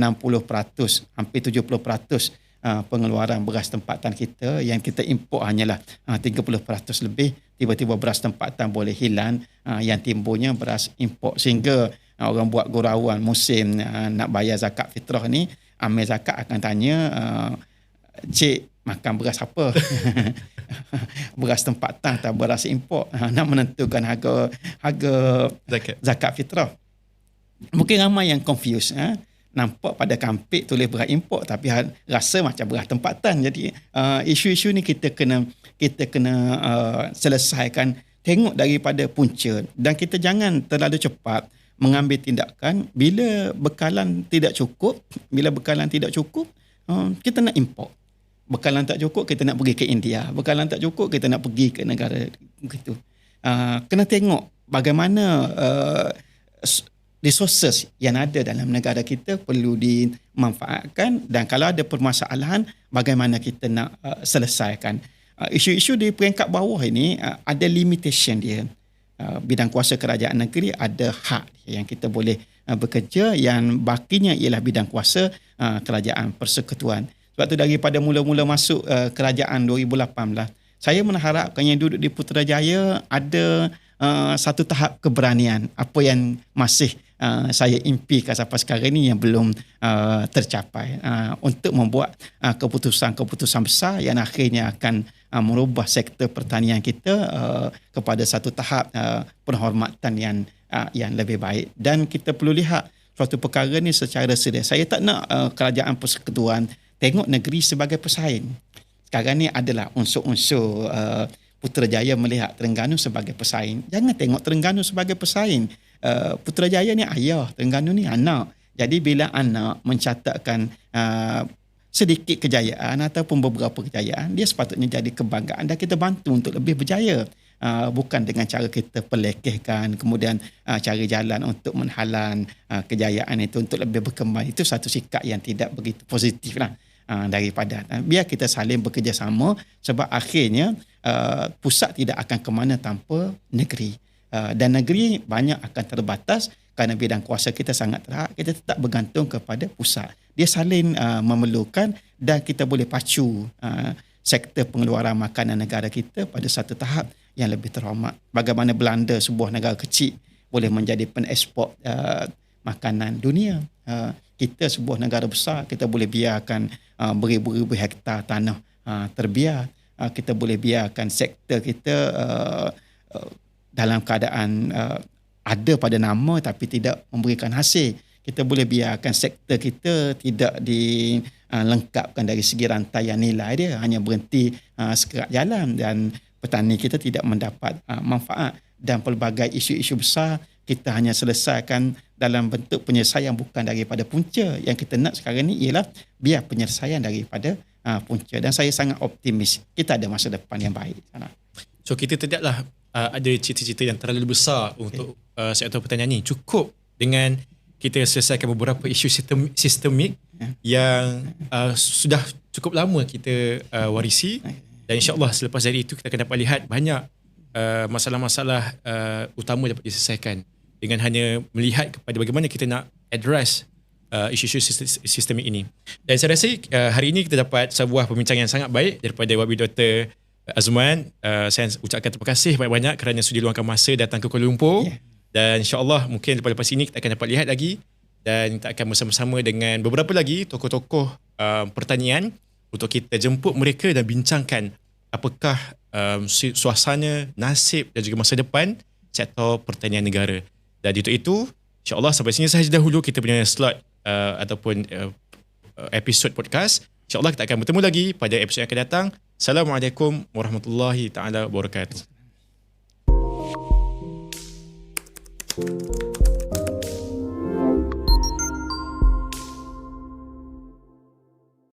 hampir 70% pengeluaran beras tempatan kita yang kita import hanyalah 30% lebih. Tiba-tiba beras tempatan boleh hilang, yang timbulnya beras import, sehingga orang buat gurauan musim nak bayar zakat fitrah ni, amil zakat akan tanya, cik makan beras apa? Beras tempatan atau beras import? Nak menentukan harga zakat fitrah. Mungkin ramai yang confused. Nampak pada kampik tulis beras import tapi rasa macam beras tempatan. Jadi isu-isu ni kita kena selesaikan, tengok daripada punca, dan kita jangan terlalu cepat mengambil tindakan. Bila bekalan tidak cukup, kita nak import. Bekalan tak cukup, kita nak pergi ke India. Bekalan tak cukup, kita nak pergi ke negara begitu. Kena tengok bagaimana resources yang ada dalam negara kita perlu dimanfaatkan, dan kalau ada permasalahan, bagaimana kita nak selesaikan. Isu-isu di peringkat bawah ini ada limitation dia. Bidang kuasa kerajaan negeri ada hak yang kita boleh bekerja, yang bakinya ialah bidang kuasa kerajaan persekutuan. Sebab tu daripada mula-mula masuk kerajaan 2018, saya mengharapkan yang duduk di Putrajaya ada satu tahap keberanian. Apa yang masih saya impikan sampai sekarang ni yang belum tercapai, untuk membuat keputusan-keputusan besar yang akhirnya akan merubah sektor pertanian kita kepada satu tahap penghormatan yang lebih baik. Dan kita perlu lihat suatu perkara ni secara serius. Saya tak nak kerajaan persekutuan tengok negeri sebagai pesaing. Sekarang ni adalah unsur-unsur Putrajaya melihat Terengganu sebagai pesaing. Jangan tengok Terengganu sebagai pesaing. Putrajaya ni ayah, Terengganu ni anak. Jadi bila anak mencatatkan sedikit kejayaan ataupun beberapa kejayaan, dia sepatutnya jadi kebanggaan dan kita bantu untuk lebih berjaya. Bukan dengan cara kita pelekehkan, kemudian cari jalan untuk menghalang kejayaan itu untuk lebih berkembang. Itu satu sikap yang tidak begitu positif lah. Daripada biar kita saling bekerjasama, sebab akhirnya pusat tidak akan ke mana tanpa negeri, dan negeri banyak akan terbatas kerana bidang kuasa kita sangat terhad. Kita tetap bergantung kepada pusat. Dia saling memerlukan, dan kita boleh pacu sektor pengeluaran makanan negara kita pada satu tahap yang lebih terhormat. Bagaimana Belanda, sebuah negara kecil, boleh menjadi peneksport makanan dunia. Kita sebuah negara besar, kita boleh biarkan beribu-ribu hektar tanah terbiar. Kita boleh biarkan sektor kita dalam keadaan ada pada nama tapi tidak memberikan hasil. Kita boleh biarkan sektor kita tidak dilengkapkan dari segi rantaian nilai dia, hanya berhenti sekerat jalan, dan petani kita tidak mendapat manfaat. Dan pelbagai isu-isu besar kita hanya selesaikan dalam bentuk penyelesaian bukan daripada punca. Yang kita nak sekarang ni ialah biar penyelesaian daripada punca. Dan saya sangat optimis kita ada masa depan yang baik.
So kita tidaklah ada cita-cita yang terlalu besar untuk sektor pertanian ni. Cukup dengan kita selesaikan beberapa isu sistemik yang sudah cukup lama kita warisi, dan insyaAllah selepas dari itu kita akan dapat lihat banyak masalah-masalah utama dapat diselesaikan dengan hanya melihat kepada bagaimana kita nak address isu-isu sistemik ini. Dan saya rasa hari ini kita dapat sebuah pembincangan yang sangat baik daripada Wabi Dr. Azman. Saya ucapkan terima kasih banyak-banyak kerana sudi luangkan masa datang ke Kuala Lumpur. Dan insyaAllah mungkin lepas ini kita akan dapat lihat lagi, dan kita akan bersama-sama dengan beberapa lagi tokoh-tokoh pertanian untuk kita jemput mereka dan bincangkan apakah suasana, nasib dan juga masa depan sektor pertanian negara. Dan itu insyaAllah sampai sini sahaja dahulu kita punya slot ataupun episod podcast. InsyaAllah kita akan bertemu lagi pada episod yang akan datang. Assalamualaikum warahmatullahi taala wabarakatuh.